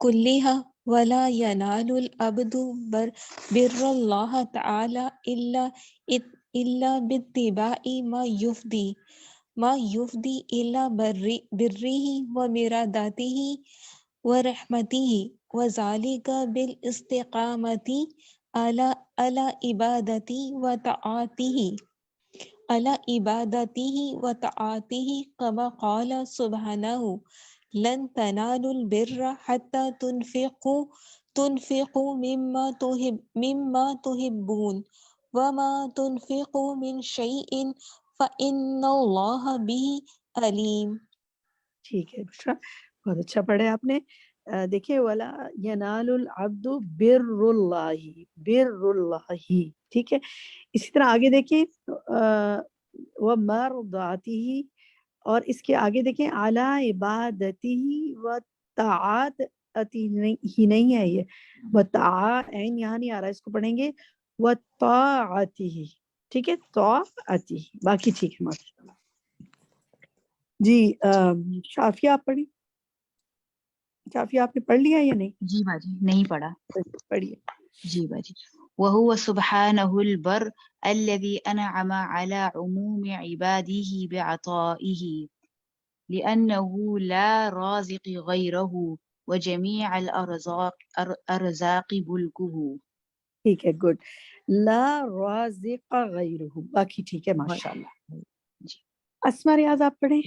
Speaker 2: كلها ولا ينال العبد بر الله تعالى إلا باتباع ما يفضي إلى بره ومراداته ورحمته وذلك بالاستقامة على عبادته وطاعته كما قال سبحانه لن تنالوا البر حتى تنفقوا مما تحبون وما تنفقوا من شيء فإن الله به عليم.
Speaker 3: ٹھیک ہے بشرا، بہت اچھا پڑھے آپ نے. دیکھیں ولا ینال العبد بر اللہ، ٹھیک ہے. اسی طرح آگے دیکھیں ومرضاته، اور اس کے آگے دیکھیں اعلی عبادتی و طاعت ہی نہیں ہے یہ، عین یہاں نہیں آ رہا، اس کو پڑھیں گے و طاعته، ٹھیک ہے، طاعته. باقی ٹھیک ہے ماشاءاللہ. جی شافیہ آپ پڑھی. شافیہ آپ نے پڑھ لیا یا نہیں؟
Speaker 4: جی باجی نہیں پڑھا.
Speaker 3: پڑھیے.
Speaker 4: جی باجی. وهو سبحانه البر الذي أنعم على عموم عباده بعطائه لأنه لا رازق غيره وجميع الأرزاق ملكه.
Speaker 3: ٹھیک ہے، گڈ. لا رازق غیرہ، باقی ٹھیک ہے ماشاءاللہ. اسماء ریاض آپ پڑھیں.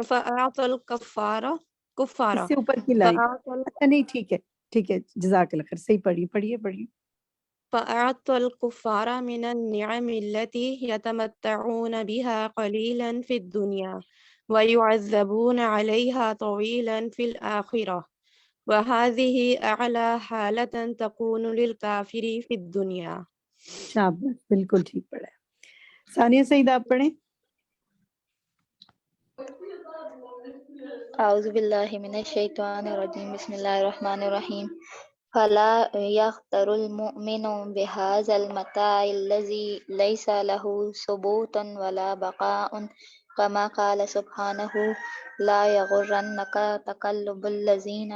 Speaker 23: فأعطى الكفارة
Speaker 3: اس سے اوپر کی لائن. اچھا نہیں، ٹھیک ہے ٹھیک ہے، جزاک اللہ خیر، صحیح پڑھیے.
Speaker 23: فأعطى الكفار من النعم التي يتمتعون بها قليلا في الدنيا ويعذبون عليها طويلا في الآخرة وهذه أعلى حالة تكون للكافر في الدنيا.
Speaker 3: شاباش، بالکل ٹھیک پڑھا. ثانیہ سعید آپ پڑھیں.
Speaker 24: اعوذ باللہ من الشیطان الرجیم بسم اللہ الرحمن الرحیم فلا يغتر المؤمن بهذا المتاع الذي ليس له ثبوت ولا بقاء كما قال سبحانه لا يغرنك تقلب الذين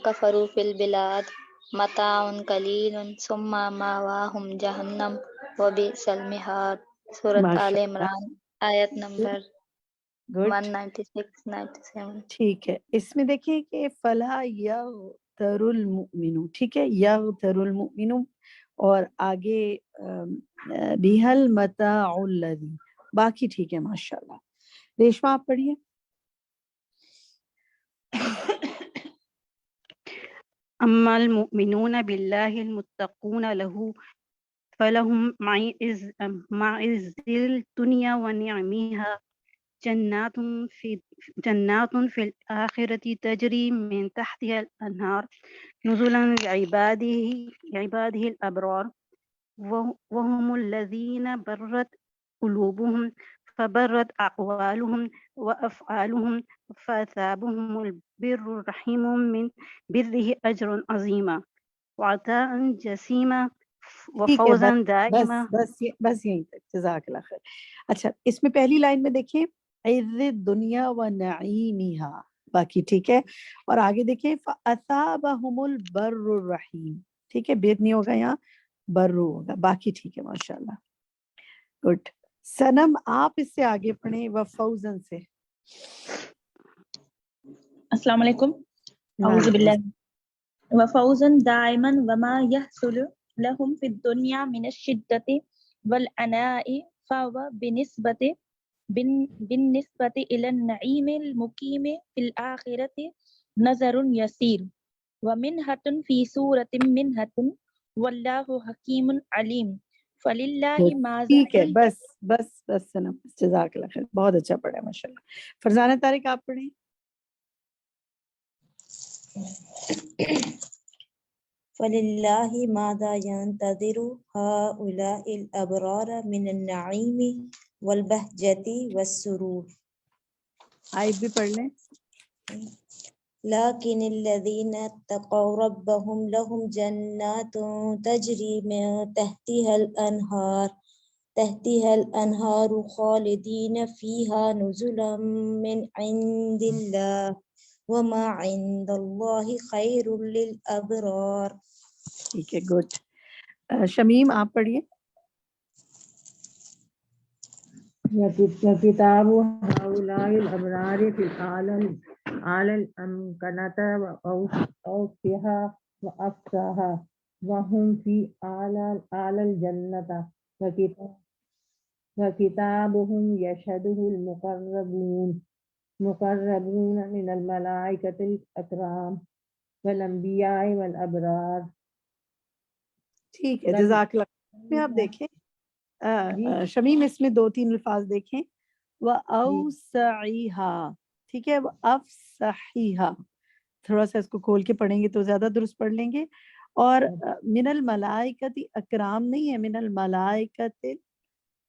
Speaker 24: كفروا في البلاد متاع قليل ثم مأواهم جہنم وبئس المہاد. سورۃ آل عمران آیت نمبر 196-97.
Speaker 3: ٹھیک ہے. اس میں دیکھیں کہ فلا یغتر المؤمن، ٹھیک ہے، یغتر المؤمن، اور آگے بہل متاع الذی، باقی ٹھیک ہے ماشاءاللہ. ریشما آپ پڑھیے.
Speaker 25: اما المؤمنون باللہ المتقون له فلهم معز الدنیا ونعمها جنات في الآخرة تجري من تحتها الأنهار نزلا لعباده الأبرار وهم الذين برت قلوبهم فبرت أقوالهم وأفعالهم فأثابهم البر الرحيم من بره أجر عظيما وعطاء جسيما وفوزا دائما.
Speaker 3: بس یہیں تک، جزاک اللہ خیر. اچھا، اس میں پہلی لائن میں دیکھیں عز الدنیا و نعیمہا، باقی ٹھیک ہے. اور آگے دیکھیں فَأَثَابَهُمُ الْبَرُّ الرَّحِيمُ، ٹھیک ہے، بیر نہیں ہوگا یہاں، برو ہوگا. باقی ٹھیک ہے ماشاءاللہ. گڈ. سنم آپ اس سے آگے پڑھیں وفوزن سے.
Speaker 26: السلام علیکم. اعوذ باللہ. وفوزا دائما وما يحصل لهم في الدنيا من الشدة والعناء فهو بالنسبة إلى النعيم المقيم في الآخرة نظر يسير ومنهة في سورة منهة والله حكيم عليم فللہ ما.
Speaker 3: ٹھیک ہے، بس سنم، جزاک اللہ خیر، بہت اچھا پڑھا ماشاءاللہ. فرزانہ طارق آپ پڑھیں.
Speaker 27: فللہ ماذا ينتظر هؤلاء الابرار من النعیم والبہجۃ والسرور.
Speaker 3: آیت بھی پڑھ لیں.
Speaker 27: لكن الذين اتقوا ربهم لهم جنات تجري من تحتها الأنهار خالدين فيها نزلا من عند الله وما عند الله خير للأبرار.
Speaker 3: ٹھیک ہے، گڈ. شمیم آپ پڑھیے.
Speaker 5: وكتاب هؤلاء الأبرار في العالم على الأمكنة وأوفها وأقصاها وهم في أعلى الجنة وكتابهم يشهده المقربون من الملائكة الأكرام والأنبياء والأبرار.
Speaker 3: ٹھیک ہے، جزاک اللہ. آپ دیکھیں شمیم اس میں 2-3 الفاظ دیکھیں. وَأَوْسَعِهَا، ٹھیک ہے، وَأَفْسَحِهَا، تھوڑا سا اس کو کھول کے پڑھیں گے تو زیادہ درست پڑھ لیں گے. اور من الملائکۃ اکرام نہیں ہے، من الملائکۃ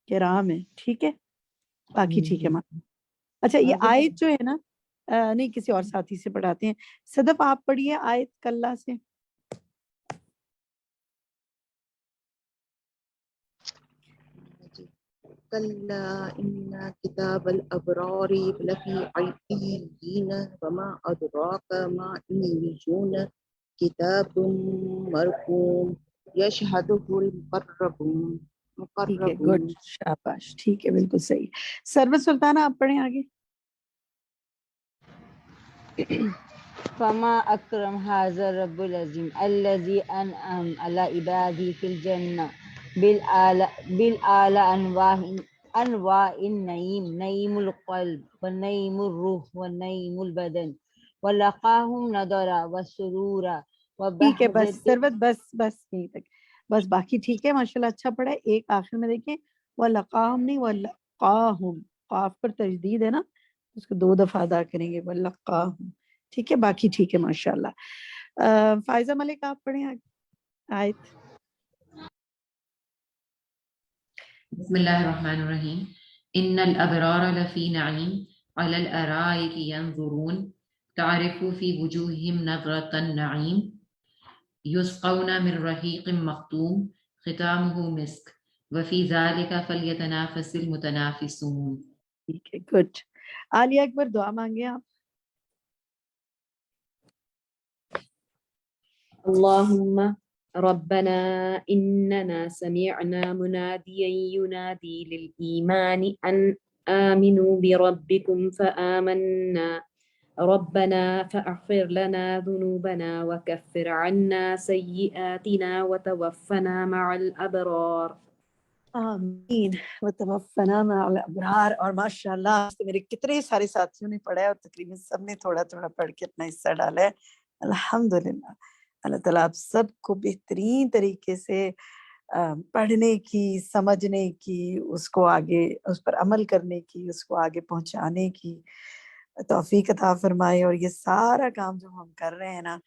Speaker 3: کرام ہے. ٹھیک ہے، باقی ٹھیک ہے. اچھا یہ آیت جو ہے نا، نہیں کسی اور ساتھی سے پڑھاتے ہیں. صدف آپ پڑھیے آیت کلّا سے.
Speaker 6: كلا إن كتاب الأبرار لفي عليين وما أدراك ما عليون كتاب مرقوم يشهده المقربون.
Speaker 3: ٹھیک ہے، گڈ، شاباش، ٹھیک ہے، بالکل صحیح. سروت سلطانہ آپ پڑھیں آگے.
Speaker 8: فما أكرم هذا الرب العظيم الذي أنعم على عباده في الجنة بالآلاء أنواع النعيم، نعيم القلب ونعيم الروح ونعيم البدن ولقاهم نضرا وسرورا
Speaker 3: ٹھیک ہے، بس
Speaker 8: وبهجة.
Speaker 3: سروت، بس یہیں تک بس. باقی ٹھیک ہے، ماشاءاللہ اچھا پڑھا ہے. ایک آخر میں دیکھیں، وَلَقَاهُمْ نہیں وَلَقَاهُمْ، قاف پر تجدید ہے نا، اس کو 2 دفعہ ادا کریں گے. وَلَقَاهُمْ، ٹھیک ہے، باقی ٹھیک ہے ماشاءاللہ. فائزہ ملک آپ پڑھیں آیت.
Speaker 9: بسم اللہ الرحمن الرحیم. ان الابرار لفی نعیم علی الارائک ینظرون تعرف فی وجوہہم نظرۃ النعیم یسقون من رحیق مختوم ختامہ مسک وفی ذلک فلیتنافس المتنافسون.
Speaker 3: ٹھیک ہے، گڈ. عالیہ اکبر دعا مانگے آپ.
Speaker 10: اللهم ربنا إننا سمعنا مناديا ينادي للإيمان أن آمنوا بربكم فآمنا ربنا فاغفر لنا ذنوبنا وكفر عنا سيئاتنا وتوفنا مع الأبرار.
Speaker 3: آمین. وتوفنا مع الابرار. اور ماشاءاللہ میرے کتنے سارے ساتھیوں نے پڑھا ہے اور تقریباً سب نے تھوڑا تھوڑا پڑھ کے اپنا حصہ ڈالا ہے. الحمدللہ. اللہ تعالیٰ آپ سب کو بہترین طریقے سے پڑھنے کی، سمجھنے کی، اس کو آگے اس پر عمل کرنے کی، اس کو آگے پہنچانے کی توفیق عطا فرمائے. اور یہ سارا کام جو ہم کر رہے ہیں نا،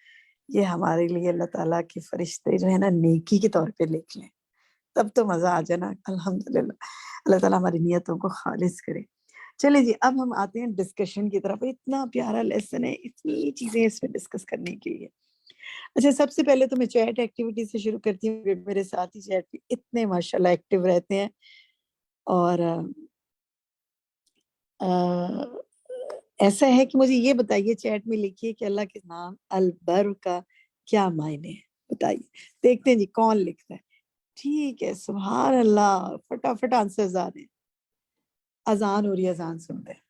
Speaker 3: یہ ہمارے لیے اللہ تعالیٰ کے فرشتے جو ہے نا نیکی کے طور پہ لکھ لیں، تب تو مزہ آ جائے نا. الحمدللہ اللہ تعالیٰ ہماری نیتوں کو خالص کرے. چلے جی، اب ہم آتے ہیں ڈسکشن کی طرف. اتنا پیارا لیسن ہے، اتنی چیزیں اس میں ڈسکس کرنے کے لیے. اچھا، سب سے پہلے تو میں چیٹ ایکٹیویٹی سے شروع کرتی ہوں. میرے ساتھی چیٹ پہ اتنے ماشاءاللہ ایکٹیو رہتے ہیں. اور ایسا ہے کہ مجھے یہ بتائیے، چیٹ میں لکھیے کہ اللہ کے نام البر کا کیا معنی ہے، بتائیے. دیکھتے ہیں جی کون لکھتا ہے. ٹھیک ہے، سبحان اللہ، فٹافٹ آنسرز آ رہے ہیں. اذان ہو رہی ہے، اذان سنتے ہیں.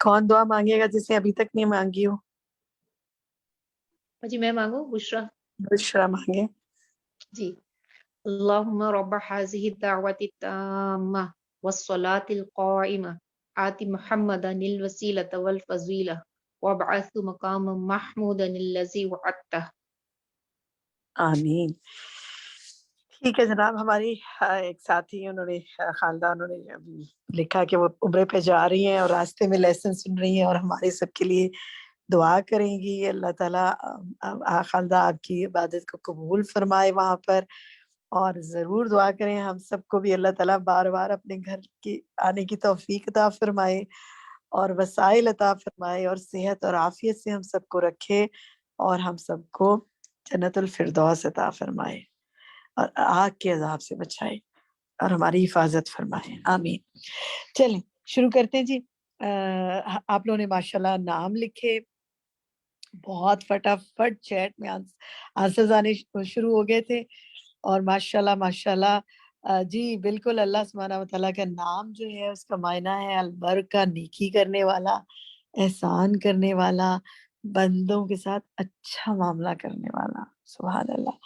Speaker 3: کون دعا مانگے گا جسے ابھی تک نہیں مانگی ہو؟
Speaker 10: جی میں مانگوں بشرا.
Speaker 3: بشرا مانگے.
Speaker 10: جی. اللهم رب هذه الدعوة التامة والصلاة القائمة آت محمدا الوسيلة والفضيلة وابعث مقاما محمودا الذي وعدته.
Speaker 3: آمین. ٹھیک ہے جناب. ہماری ایک ساتھی انہوں نے خالدہ انہوں نے ابھی لکھا کہ وہ عمرے پہ جا رہی ہیں اور راستے میں لیسن سن رہی ہیں اور ہمارے سب کے لیے دعا کریں گی. اللہ تعالیٰ خالدہ آپ کی عبادت کو قبول فرمائے وہاں پر، اور ضرور دعا کریں ہم سب کو بھی اللہ تعالیٰ بار بار اپنے گھر کی آنے کی توفیق عطا فرمائے اور وسائل عطا فرمائے اور صحت اور عافیت سے ہم سب کو رکھے اور ہم سب کو جنت الفردوس عطا فرمائے اور آگ کے عذاب سے بچائے اور ہماری حفاظت فرمائے. آمین. چلیں شروع کرتے ہیں جی. آپ لوگوں نے ماشاءاللہ نام لکھے، بہت فٹافٹ چیٹ میں آنسرز آنے شروع ہو گئے تھے اور ماشاءاللہ ماشاءاللہ جی بالکل اللہ سبحانہ و تعالیٰ کا نام جو ہے اس کا معنی ہے البرکہ، نیکی کرنے والا، احسان کرنے والا، بندوں کے ساتھ اچھا معاملہ کرنے والا. سبحان اللہ.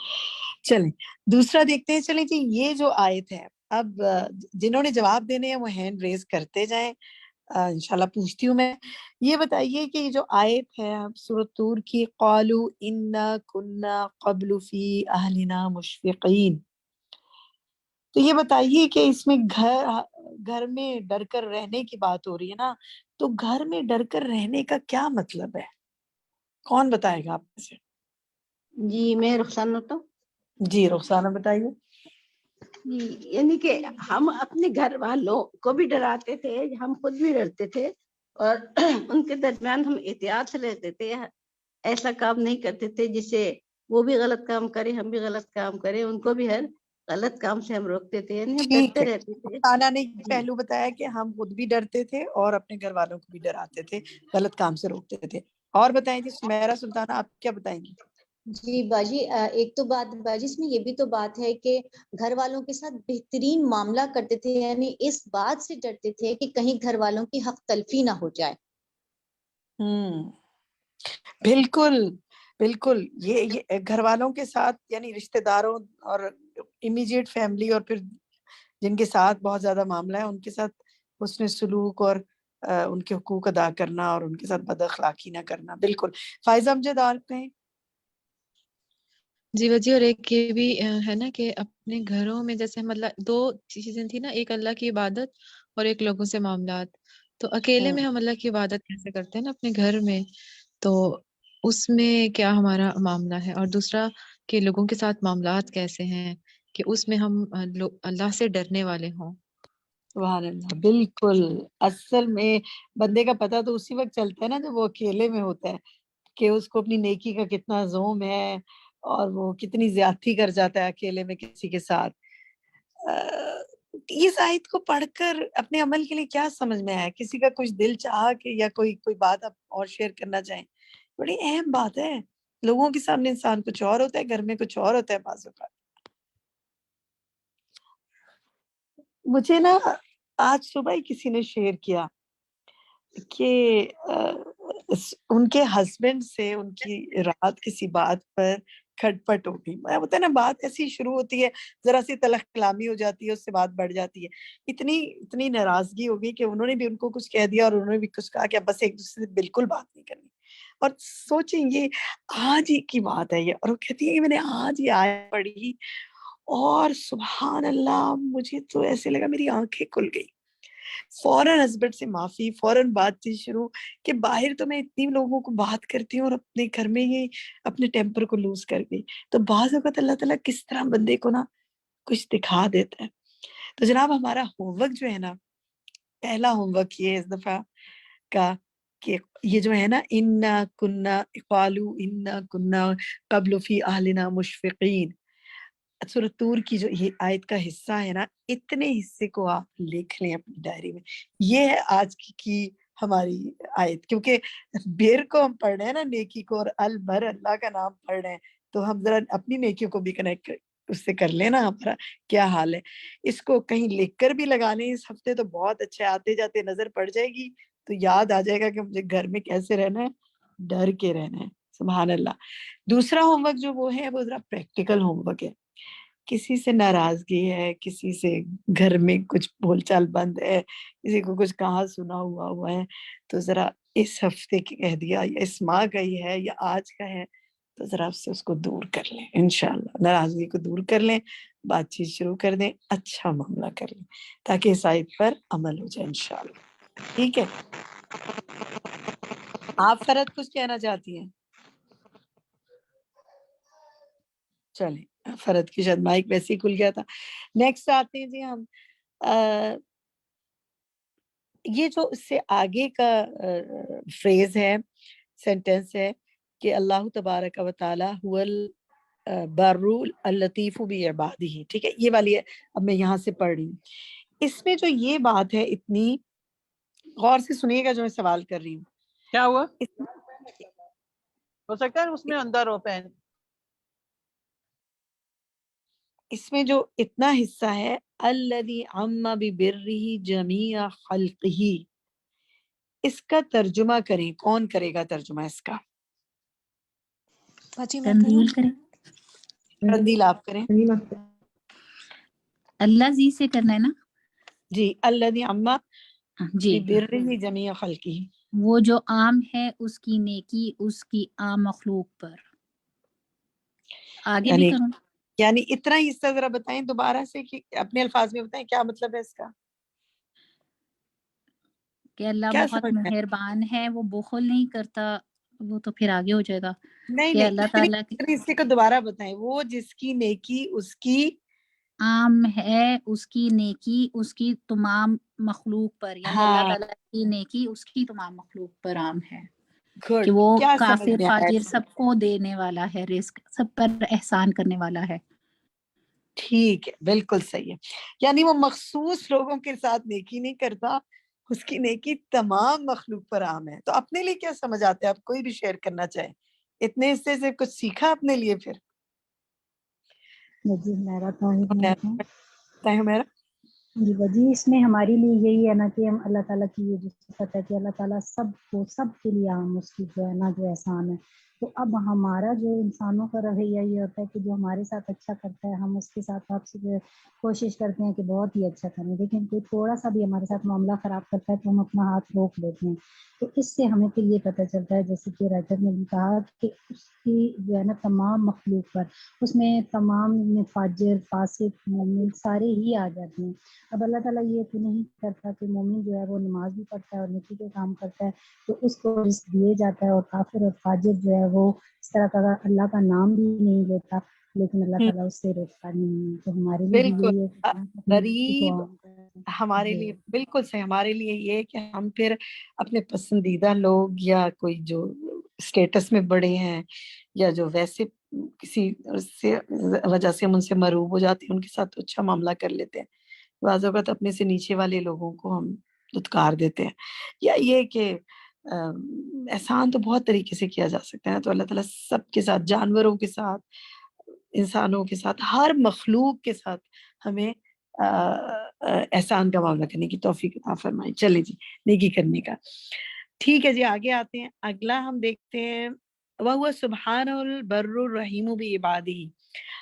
Speaker 3: چلیں دوسرا دیکھتے ہیں. چلیں جی یہ جو آیت ہے، اب جنہوں نے جواب دینے ہیں وہ ہینڈ ریز کرتے جائیں، انشاءاللہ پوچھتی ہوں میں. یہ بتائیے کہ یہ جو آیت ہے سورۃ طور کی، قالوا انا کنا قبل فی اہلنا مشفقین، تو یہ بتائیے کہ اس میں گھر میں ڈر کر رہنے کی بات ہو رہی ہے نا، تو گھر میں ڈر کر رہنے کا کیا مطلب ہے؟ کون بتائے گا آپ میں سے؟
Speaker 22: جی میں رخسانہ. تو
Speaker 3: جی رخسانہ بتائیے.
Speaker 22: یعنی کہ ہم اپنے گھر والوں کو بھی ڈراتے تھے، ہم خود بھی ڈرتے تھے اور ان کے درمیان ہم احتیاط سے رہتے تھے، ایسا کام نہیں کرتے تھے جس سے وہ بھی غلط کام کریں ہم بھی غلط کام کریں، ان کو بھی ہر غلط کام سے ہم روکتے تھے، یعنی ہم
Speaker 3: ٹھیک
Speaker 22: ڈرتے
Speaker 3: ہے.
Speaker 22: رہتے تھے.
Speaker 3: رخسانہ نے یہ
Speaker 22: جی
Speaker 3: پہلو بتایا کہ ہم خود بھی ڈرتے تھے اور اپنے گھر والوں کو بھی ڈراتے تھے، غلط کام سے روکتے تھے. اور بتائیں جی سمیرہ سلطانہ آپ کیا بتائیں گی؟
Speaker 1: جی باجی ایک تو بات باجی اس میں یہ بھی تو بات ہے کہ گھر والوں کے ساتھ بہترین معاملہ کرتے تھے، یعنی اس بات سے ڈرتے تھے کہ کہیں گھر والوں کی حق تلفی نہ ہو جائے.
Speaker 3: بالکل بالکل. یہ گھر والوں کے ساتھ یعنی رشتہ داروں اور امیجیٹ فیملی اور پھر جن کے ساتھ بہت زیادہ معاملہ ہے ان کے ساتھ حسن سلوک اور ان کے حقوق ادا کرنا اور ان کے ساتھ بد اخلاقی نہ کرنا. بالکل. فائزہ امجد آپ کہیں؟
Speaker 17: جی وجی، اور ایک یہ بھی ہے نا کہ اپنے گھروں میں جیسے مطلب دو چیزیں تھی نا، ایک اللہ کی عبادت اور ایک لوگوں سے معاملات. تو اکیلے میں ہم اللہ کی عبادت کیسے کرتے ہیں نا اپنے گھر میں، تو اس میں کیا ہمارا معاملہ ہے، اور دوسرا کہ لوگوں کے ساتھ معاملات کیسے ہیں کہ اس میں ہم اللہ سے ڈرنے والے ہوں.
Speaker 3: سبحان اللہ. بالکل. اصل میں بندے کا پتہ تو اسی وقت چلتا ہے نا جب وہ اکیلے میں ہوتا ہے کہ اس کو اپنی نیکی کا کتنا زوم ہے اور وہ کتنی زیادتی کر جاتا ہے اکیلے میں کسی کے ساتھ. اس آیت کو پڑھ کر اپنے عمل کے لیے کیا سمجھ میں آیا؟ کسی کا کچھ دل چاہا کہ یا کوئی بات آپ اور شیئر کرنا چاہیں؟ بڑی اہم بات ہے. لوگوں کے سامنے انسان کچھ اور ہوتا ہے، گھر میں کچھ اور ہوتا ہے بعض اوقات. مجھے نا آج صبح ہی کسی نے شیئر کیا کہ ان کے ہسبینڈ سے ان کی رات کسی بات پر کھٹ پٹ ہو گئی. ہوتا ہے نا بات ایسی شروع ہوتی ہے, ذرا سی تلخ کلامی ہو جاتی ہے, اس سے بات بڑھ جاتی ہے. اتنی ناراضگی ہو گئی کہ انہوں نے بھی ان کو کچھ کہہ دیا اور انہوں نے بھی کچھ کہا کہ اب بس ایک دوسرے سے بالکل بات نہیں کرنی. اور سوچیں یہ آج ہی کی بات ہے یہ, اور وہ کہتی ہے کہ میں نے آج ہی آیت پڑھی اور سبحان اللہ مجھے تو ایسے لگا میری آنکھیں کھل گئی. فوراً ہسبینڈ سے معافی, فوراً بات چیت شروع کہ باہر تو میں اتنی لوگوں کو بات کرتی ہوں اور اپنے گھر میں یہ اپنے ٹیمپر کو لوز کر گئی. تو بعض اوقات اللہ تعالیٰ کس طرح بندے کو نا کچھ دکھا دیتا ہے. تو جناب ہمارا ہوم ورک جو ہے نا, پہلا ہوم ورک یہ اس دفعہ کا کہ یہ جو ہے نا انا کننا قالوا انا کننا قبل فی اہلنا مشفقین, سورۃ طور کی جو یہ آیت کا حصہ ہے نا, اتنے حصے کو آپ لکھ لیں اپنی ڈائری میں. یہ ہے آج کی ہماری آیت, کیونکہ بیر کو ہم پڑھ رہے ہیں نا نیکی کو, اور البر اللہ کا نام پڑھ رہے ہیں, تو ہم ذرا اپنی نیکیوں کو بھی کنیکٹ اس سے کر لینا ہمارا کیا حال ہے. اس کو کہیں لکھ کر بھی لگا لیں اس ہفتے تو بہت اچھا, آتے جاتے نظر پڑ جائے گی تو یاد آ جائے گا کہ مجھے گھر میں کیسے رہنا ہے, ڈر کے رہنا ہے. سبحان اللہ. دوسرا ہوم ورک جو وہ ہے وہ ذرا پریکٹیکل ہوم ورک ہے. کسی سے ناراضگی ہے, کسی سے گھر میں کچھ بول چال بند ہے, کسی کو کچھ کہا سنا ہوا ہے, تو ذرا اس ہفتے کی کہہ دیا یا اس ماہ کا ہی ہے یا آج کا ہے, تو ذرا اس کو دور کر لیں. انشاءاللہ ناراضگی کو دور کر لیں, بات چیت شروع کر دیں, اچھا معاملہ کر لیں تاکہ اس آیت پر عمل ہو جائے انشاءاللہ. ٹھیک ہے, آپ فرد کچھ کہنا چاہتی ہیں؟ چلیں, فرد کی شاید مائک ویسے ہی کھل گیا تھا. نیکسٹ آتے ہیں جی ہم یہ جو اس سے آگے کا فریز ہے, سینٹنس ہے کہ اللہ تبارک و تعالی هو البر اللطیف بعبادہ. ٹھیک ہے, یہ والی ہے, اب میں یہاں سے پڑھ رہی ہوں. اس میں جو یہ بات ہے اتنی غور سے سنیے گا جو میں سوال کر رہی ہوں.
Speaker 19: کیا ہوا؟ ہو سکتا ہے اس میں اندر ہو پین.
Speaker 3: اس میں جو اتنا حصہ ہے الذی عم ببرہ جمیع خلقہ, اس کا ترجمہ کریں. کون کرے گا ترجمہ اس کا؟
Speaker 4: تنزیل کریں.
Speaker 3: تندیل آپ کریں.
Speaker 4: اللہ زی سے کرنا ہے نا
Speaker 3: جی. الذی عم
Speaker 4: جی,
Speaker 3: ببرہ جمیع خلقہ,
Speaker 4: وہ جو عام ہے اس کی نیکی اس کی عام مخلوق پر. آگے بھی کروں؟
Speaker 3: یعنی اتنا حصہ ذرا بتائیں دوبارہ سے, کہ اپنے الفاظ میں بتائیں کیا مطلب ہے اس کا.
Speaker 4: کہ اللہ
Speaker 3: کیا
Speaker 4: بہت
Speaker 3: سمجھ میں؟
Speaker 4: مہربان ہے, وہ بخل نہیں کرتا. وہ تو پھر آگے ہو جائے گا
Speaker 3: نہیں
Speaker 4: کہ
Speaker 3: نہیں,
Speaker 4: اللہ تعالیٰ کی
Speaker 3: اتنے حصے کو دوبارہ بتائیں. وہ جس کی نیکی اس کی
Speaker 4: عام ہے اس کی نیکی اس کی تمام مخلوق پر, یعنی اللہ
Speaker 3: ہاں
Speaker 4: تعالیٰ کی نیکی اس کی تمام مخلوق پر عام ہے, کہ
Speaker 3: گڈ.
Speaker 4: وہ
Speaker 3: کیا سمجھ
Speaker 4: کافر
Speaker 3: میں آیا
Speaker 4: فاجر
Speaker 3: اس میں؟
Speaker 4: سب کو دینے والا ہے, رزق سب پر احسان کرنے والا ہے.
Speaker 3: ٹھیک ہے, بالکل صحیح ہے. یعنی وہ مخصوص لوگوں کے ساتھ نیکی نہیں کرتا, اس کی نیکی تمام مخلوق پر عام ہے. تو اپنے لیے کیا سمجھ آتا ہے, آپ کوئی بھی شیئر کرنا چاہیں؟ اتنے حصے سے کچھ سیکھا اپنے لیے؟ پھر
Speaker 7: جی میرا تو
Speaker 3: میرا
Speaker 7: جی وجی اس میں ہمارے لیے یہی ہے نا کہ ہم اللہ تعالیٰ کی یہ جو صفت ہے کہ اللہ تعالیٰ سب کو سب کے لیے عام اس کی جو ہے نا جو احسان ہے. تو اب ہمارا جو انسانوں کا رویہ یہ ہوتا ہے کہ جو ہمارے ساتھ اچھا کرتا ہے ہم اس کے ساتھ آپ سے کوشش کرتے ہیں کہ بہت ہی اچھا کریں, لیکن کوئی تھوڑا سا بھی ہمارے ساتھ معاملہ خراب کرتا ہے تو ہم اپنا ہاتھ روک لیتے ہیں. تو اس سے ہمیں پھر یہ پتہ چلتا ہے جیسے کہ رائٹر نے بھی کہا کہ اس کی جو ہے نا تمام مخلوق پر, اس میں تمام فاجر فاسق مومن سارے ہی آ جاتے ہیں. اب اللہ تعالیٰ یہ تو نہیں کرتا کہ مومن جو ہے وہ نماز بھی پڑھتا ہے اور نیکی کے کام کرتا ہے تو اس کو رزق دیے جاتا ہے, اور کافر اور فاجر جو ہے وہ اس طرح کا اللہ کا نام بھی نہیں لیتا لیکن اللہ تعالیٰ اس سے روکتا نہیں ہے. تو ہمارے لیے بھی
Speaker 3: بالکل
Speaker 7: یہی ہے کہ
Speaker 3: غریب ہمارے لیے بالکل صحیح. ہمارے لیے یہ کہ ہم پھر اپنے پسندیدہ لوگ یا کوئی جو اسٹیٹس میں بڑے ہیں یا جو ویسے کسی سے وجہ سے ہم ان سے مروب ہو جاتے ہیں ان کے ساتھ اچھا معاملہ کر لیتے ہیں. بعض اوقات اپنے سے نیچے والے لوگوں کو ہم دھتکار دیتے ہیں. یا یہ کہ احسان تو بہت طریقے سے کیا جا سکتا ہے. تو اللہ تعالیٰ سب کے ساتھ, جانوروں کے ساتھ, انسانوں کے ساتھ, ہر مخلوق کے ساتھ ہمیں احسان کا معاملہ کرنے کی توفیق عطا فرمائے. چلے جی نیکی کرنے کا. ٹھیک ہے جی آگے آتے ہیں. اگلا ہم دیکھتے ہیں وَهُوَ سُبْحَانَهُ الْبَرُّ الرَّحِيمُ بِعِبَادِهِ.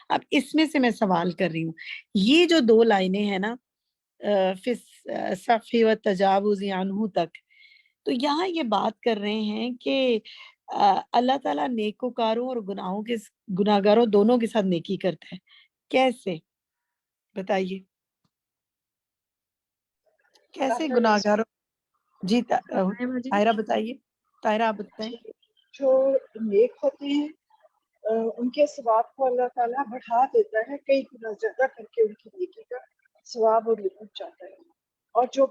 Speaker 3: اب اس میں سے میں سوال کر رہی ہوں, یہ جو 2 لائنیں ہیں نا فی الصفح والتجاوز عنہ تک, تو یہاں یہ بات کر رہے ہیں کہ اللہ تعالیٰ نیکوکاروں اور گناہگاروں دونوں کے ساتھ نیکی کرتا ہے. کیسے بتائیے, کیسے گناہگاروں؟ جی طاہرہ بتائیے. طاہرہ آپ بتائیں.
Speaker 21: جو نیک ہوتے ہیں ان کے ثواب کو اللہ تعالیٰ بڑھا دیتا ہے, کئی گنا زیادہ کر کے ان کی نیکی کا ثواب اور لکھ جاتا ہے. اور جو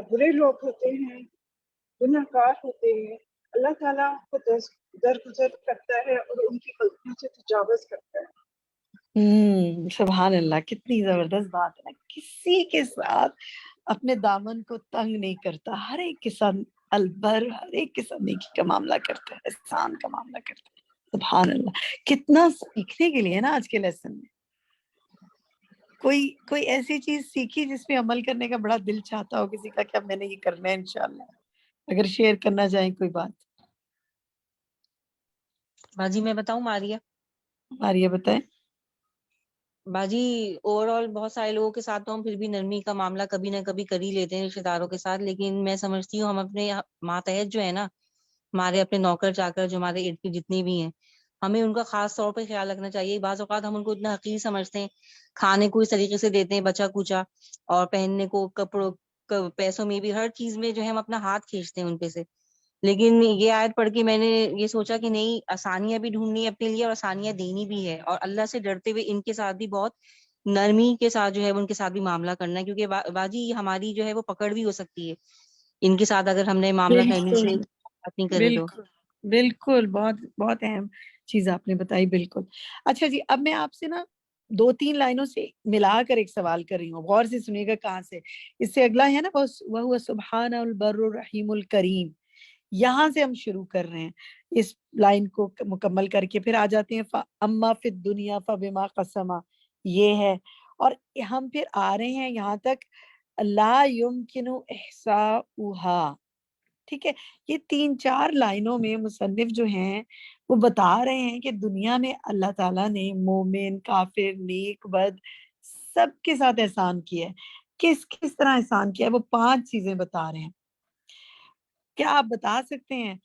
Speaker 21: برے لوگ ہوتے ہیں, گناہگار ہوتے ہیں, اللہ تعالیٰ کو درگزر کرتا ہے اور ان کی غلطیوں سے تجاوز کرتا ہے.
Speaker 3: سبحان اللہ, کتنی زبردست بات ہے نا. کسی کے ساتھ اپنے دامن کو تنگ نہیں کرتا, ہر ایک کے ساتھ البر, ہر ایک کے ساتھ نیکی کا معاملہ کرتا ہے, احسان کا معاملہ کرتا ہے. سبحان اللہ, کتنا سیکھنے کے لیے نا آج کے لیسن میں. کوئی ایسی چیز سیکھی جس پہ عمل کرنے کا بڑا دل چاہتا ہو کسی کا کہ اب میں نے یہ کرنا ہے انشاءاللہ, اگر شیئر کرنا چاہیں کوئی بات.
Speaker 11: باجی میں بتاؤں
Speaker 3: ماریہ بتائیں.
Speaker 11: باجی اوور آل بہت سارے لوگوں کے ساتھ تو ہم پھر بھی نرمی کا معاملہ کبھی نہ کبھی کر ہی لیتے ہیں رشتے داروں کے ساتھ, لیکن میں سمجھتی ہوں ہم اپنے ماتحت جو ہے نا, ہمارے اپنے نوکر چاکر جو ہمارے ارد گرد جتنی بھی ہیں, ہمیں ان کا خاص طور پہ خیال رکھنا چاہیے. بعض اوقات ہم ان کو اتنا حقیر سمجھتے ہیں, کھانے کو اس طریقے سے دیتے ہیں بچا کچا, اور پہننے کو کپڑوں پیسوں میں بھی, ہر چیز میں جو ہے ہم اپنا ہاتھ کھینچتے ہیں ان پہ سے. لیکن یہ آیت پڑھ کے میں نے یہ سوچا کہ نہیں, آسانیاں بھی ڈھونڈنی ہے اپنے لیے اور آسانیاں دینی بھی ہے, اور اللہ سے ڈرتے ہوئے ان کے ساتھ بھی بہت نرمی کے ساتھ جو ہے ان کے ساتھ بھی معاملہ کرنا ہے, کیونکہ باجی ہماری جو ہے وہ پکڑ بھی ہو سکتی ہے ان کے ساتھ اگر ہم نے معاملہ کرنے سے بات نہیں کرے تو.
Speaker 3: بالکل بہت بہت اہم چیز آپ نے بتائی. بالکل. اچھا جی, اب میں آپ سے نا 2-3 لائنوں سے ملا کر ایک سوال کر رہی ہوں, غور سے سنیے گا کہاں سے. اس سے اگلا ہے نا وَهُوَ سُبْحَانَهُ الْبَرُّ الرَّحِيمُ الْكَرِيمُ, یہاں سے ہم شروع کر رہے ہیں. اس لائن کو مکمل کر کے پھر آ جاتے ہیں فَأَمَّا فِي الدُّنْيَا فَبِمَا قَسَمَ, یہ ہے. اور ہم پھر آ رہے ہیں یہاں تک لا يمكن احصاؤها. ٹھیک ہے, یہ 3-4 لائنوں میں مصنف جو ہیں وہ بتا رہے ہیں کہ دنیا میں اللہ تعالیٰ نے مومن, کافر, نیک, بد سب کے ساتھ احسان کیا ہے. کس طرح احسان کیا ہے وہ 5 چیزیں بتا رہے ہیں. کیا آپ بتا سکتے ہیں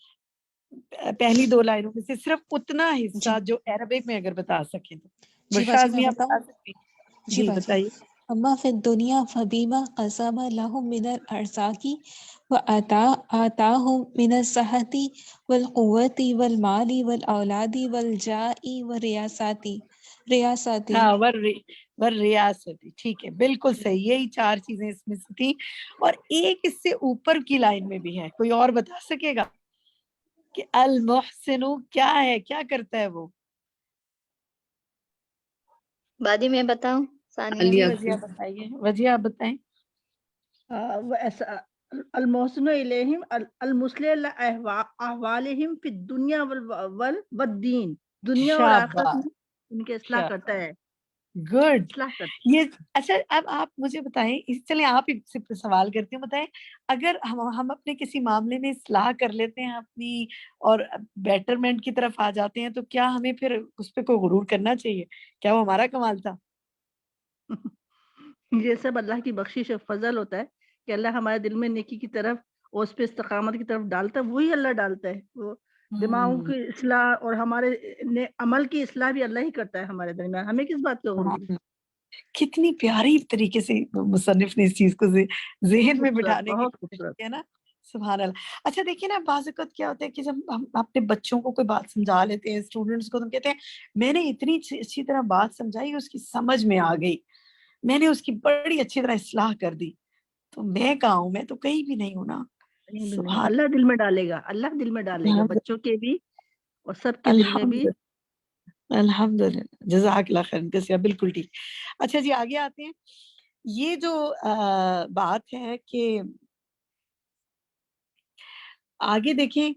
Speaker 3: پہلی 2 لائنوں میں سے صرف اتنا حصہ جو عربک میں اگر بتا سکیں تو؟ برشاز میں آپ بتا سکتے ہیں. جی بتائیے.
Speaker 2: اما فی الدنیا فبیما قسم لهم من الارزاق وآتاهم من الصحة والقوة والمال والأولاد والجاء والریاستی.
Speaker 3: ریاستی, ٹھیک ہے, بالکل صحیح. یہی 4 چیزیں اس میں سے تھیں, اور ایک اس سے اوپر کی لائن میں بھی ہے. کوئی اور بتا سکے گا کہ المحسن کیا ہے, کیا کرتا ہے وہ؟
Speaker 24: بادی میں بتاؤں,
Speaker 3: جی وجیہ بتائیے. وجیہ آپ بتائیں.
Speaker 21: المحسن الیہم المصلح احوالہم فی الدنیا والدین, دنیا اور آخرت میں ان کے اصلاح کرتا ہے.
Speaker 3: گڈ. یہ اچھا, اب آپ مجھے بتائیں, چلیں آپ ہی سے سوال کرتی ہوں, بتائیں اگر ہم اپنے کسی معاملے میں اصلاح کر لیتے ہیں اپنی اور بیٹرمنٹ کی طرف آ جاتے ہیں, تو کیا ہمیں پھر اس پہ کوئی غرور کرنا چاہیے؟ کیا وہ ہمارا کمال تھا؟
Speaker 21: یہ سب اللہ کی بخشش اور فضل ہوتا ہے کہ اللہ ہمارے دل میں نیکی کی طرف اور اس پہ استقامت کی طرف ڈالتا ہے, وہی اللہ ڈالتا ہے. وہ دماغوں کی اصلاح اور ہمارے عمل کی اصلاح بھی اللہ ہی کرتا ہے ہمارے درمیان. ہمیں کس بات کا غرور؟
Speaker 3: کتنی پیاری طریقے سے مصنف نے اس چیز کو ذہن میں بٹھانے کی کوشش کی ہے نا. سبحان اللہ. اچھا دیکھیے نا, بعض اوقات کیا ہوتا ہے کہ جب ہم اپنے بچوں کو کوئی بات سمجھا لیتے ہیں, اسٹوڈنٹس کو, تو ہم کہتے ہیں میں نے اتنی اچھی طرح بات سمجھائی, اس کی سمجھ میں آ گئی, میں نے اس کی بڑی اچھی طرح اصلاح کر دی. تو میں کہاں ہوں, میں تو کہیں بھی نہیں ہوں نا.
Speaker 21: اللہ دل میں ڈالے گا, اللہ دل میں ڈالے گا, بچوں کے بھی اور سب کے دل میں بھی.
Speaker 3: الحمدللہ, جزاک اللہ خیر کثیرا. بالکل ٹھیک. اچھا جی آگے آتے ہیں. یہ جو بات ہے کہ آگے دیکھیں,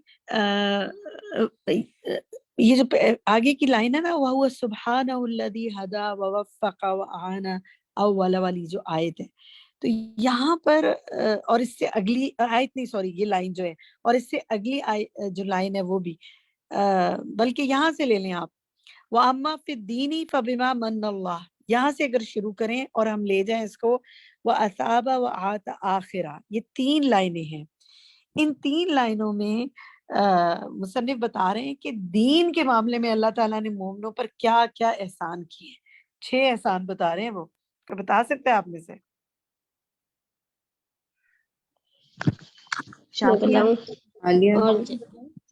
Speaker 3: یہ جو آگے کی لائن ہے نا, وَهُوَ سُبْحَانَهُ الَّذِي هَدَى وَوَفَّقَ وَأَعَانَ اول والی جو آیت ہے. تو یہاں پر اور اس سے اگلی آیت نہیں، سوری یہ لائن جو ہے، اور اس سے اگلی جو لائن ہے وہ بھی بلکہ یہاں سے لے لیں آپ. وَأَمَّا فِي الدِّينِ فَبِمَا مَنَّ اللَّهُ، یہاں سے اگر شروع کریں اور ہم لے جائیں اس کو وَأَثَابَ وَآتَ آخِرَ، یہ 3 لائنیں ہیں. ان 3 لائنوں میں مصنف بتا رہے ہیں کہ دین کے معاملے میں اللہ تعالیٰ نے مومنوں پر کیا کیا احسان کیے. 6 احسان بتا رہے ہیں وہ. بتا سکتے ہیں آپ میں سے؟ شافیہ،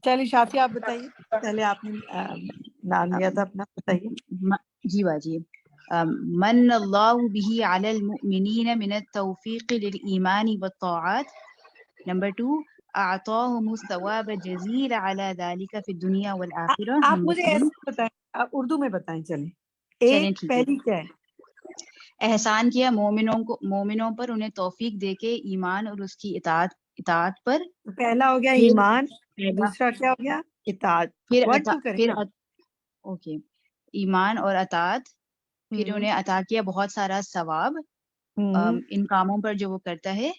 Speaker 3: چلیے شافیہ آپ بتائیے، پہلے آپ نے نام لیا تھا اپنا، بتائیے.
Speaker 12: جی باجی. من اللہ به علی المؤمنین من التوفیق للایمان والطاعات. نمبر 2 اعطاهم الثواب الجزیل علی ذلك فی الدنیا والآخرہ.
Speaker 3: آپ
Speaker 12: نمبر
Speaker 3: مجھے
Speaker 12: 3
Speaker 3: ایسے بتائیں، آپ اردو میں بتائیں. چلیں
Speaker 12: چلیں
Speaker 3: ایک
Speaker 12: ٹھیک
Speaker 3: پہلی
Speaker 12: ہے.
Speaker 3: کیا ہے؟
Speaker 12: احسان کیا مومنوں پر، انہیں توفیق دے کے ایمان اور اس کی اطاعت پر.
Speaker 3: پہلا ہو گیا ایمان، دوسرا کیا ہو گیا؟ اطاعت.
Speaker 12: پھر اوکے ایمان اور اطاعت. پھر انہیں عطا کیا بہت سارا ثواب ان کاموں پر جو وہ کرتا ہے،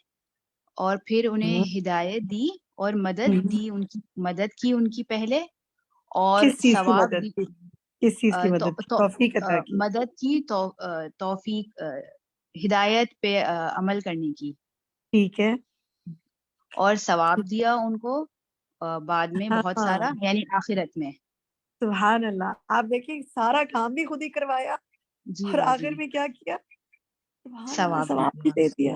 Speaker 12: اور پھر انہیں ہدایت دی اور مدد دی، ان کی مدد کی ان کی پہلے، اور
Speaker 3: کس چیز کی
Speaker 12: ثواب
Speaker 3: مدد
Speaker 12: دی.
Speaker 3: کی؟ کس چیز کی مدد کی؟ توفیق عطا کی.
Speaker 12: مدد کی توفیق ہدایت پہ عمل کرنے کی.
Speaker 3: ٹھیک ہے.
Speaker 12: اور ثواب دیا ان کو بعد میں بہت سارا، یعنی آخرت میں.
Speaker 3: سبحان اللہ. آپ دیکھیں سارا کام بھی خود ہی کروایا،
Speaker 12: جی
Speaker 3: اور
Speaker 12: باجی
Speaker 3: آخر میں کیا کیا؟ سبحان اللہ،
Speaker 12: ثواب
Speaker 3: ثواب بھی دے دیا.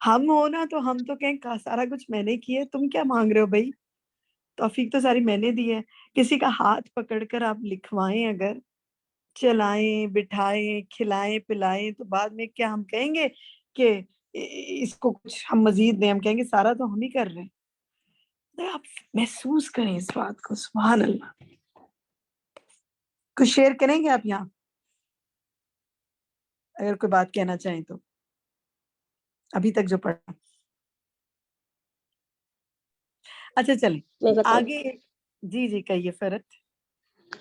Speaker 3: ہم ہونا تو ہم تو کہیں سارا کچھ میں نے کیا، تم کیا مانگ رہے ہو بھائی؟ توفیق تو ساری میں نے دی ہے. کسی کا ہاتھ پکڑ کر آپ لکھوائیں، اگر چلائیں بٹھائیں کھلائیں پلائیں، تو بعد میں کیا ہم کہیں گے کہ اس کو کچھ ہم مزید دیں؟ ہم کہیں گے سارا تو ہم ہی کر رہے ہیں. آپ محسوس کریں اس بات کو. سبحان اللہ. کچھ شیئر کریں گے آپ یہاں، اگر کوئی بات کہنا چاہیں تو، ابھی تک جو پڑھا؟ اچھا چلیں آگے. جی جی کہیے فرت.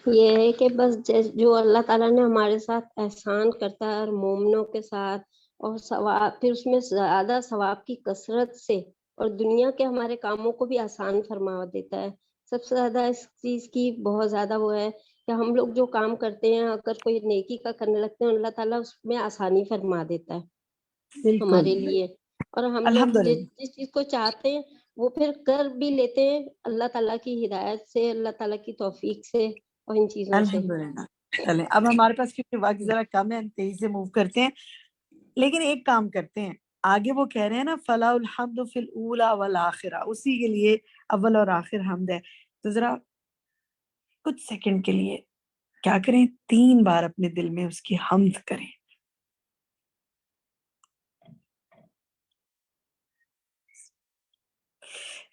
Speaker 13: یہ ہے کہ بس جو اللہ تعالیٰ نے ہمارے ساتھ احسان کرتا ہے اور مومنوں کے ساتھ، اور ثواب، پھر اس میں زیادہ ثواب کی کثرت سے، اور دنیا کے ہمارے کاموں کو بھی آسان فرما دیتا ہے. سب سے زیادہ اس چیز کی بہت زیادہ وہ ہے کہ ہم لوگ جو کام کرتے ہیں، اگر کوئی نیکی کا کرنے لگتے ہیں، اللہ تعالیٰ اس میں آسانی فرما دیتا ہے ہمارے لیے. اور ہم لوگ جس چیز کو چاہتے ہیں وہ پھر کر بھی لیتے ہیں، اللہ تعالیٰ کی ہدایت سے، اللہ تعالیٰ کی توفیق سے، اور ان چیزوں سے.
Speaker 3: الحمدللہ. چلیں اب ہمارے پاس کیونکہ وقت ذرا کم ہے، ہم تیزی سے موو کرتے ہیں، لیکن ایک کام کرتے ہیں. آگے وہ کہہ رہے ہیں نا فلاح الحمد فی الاولی والآخرہ، اسی کے لیے اول اور آخر حمد ہے. تو ذرا کچھ سیکنڈ کے لیے کیا کریں، 3 بار اپنے دل میں اس کی حمد کریں.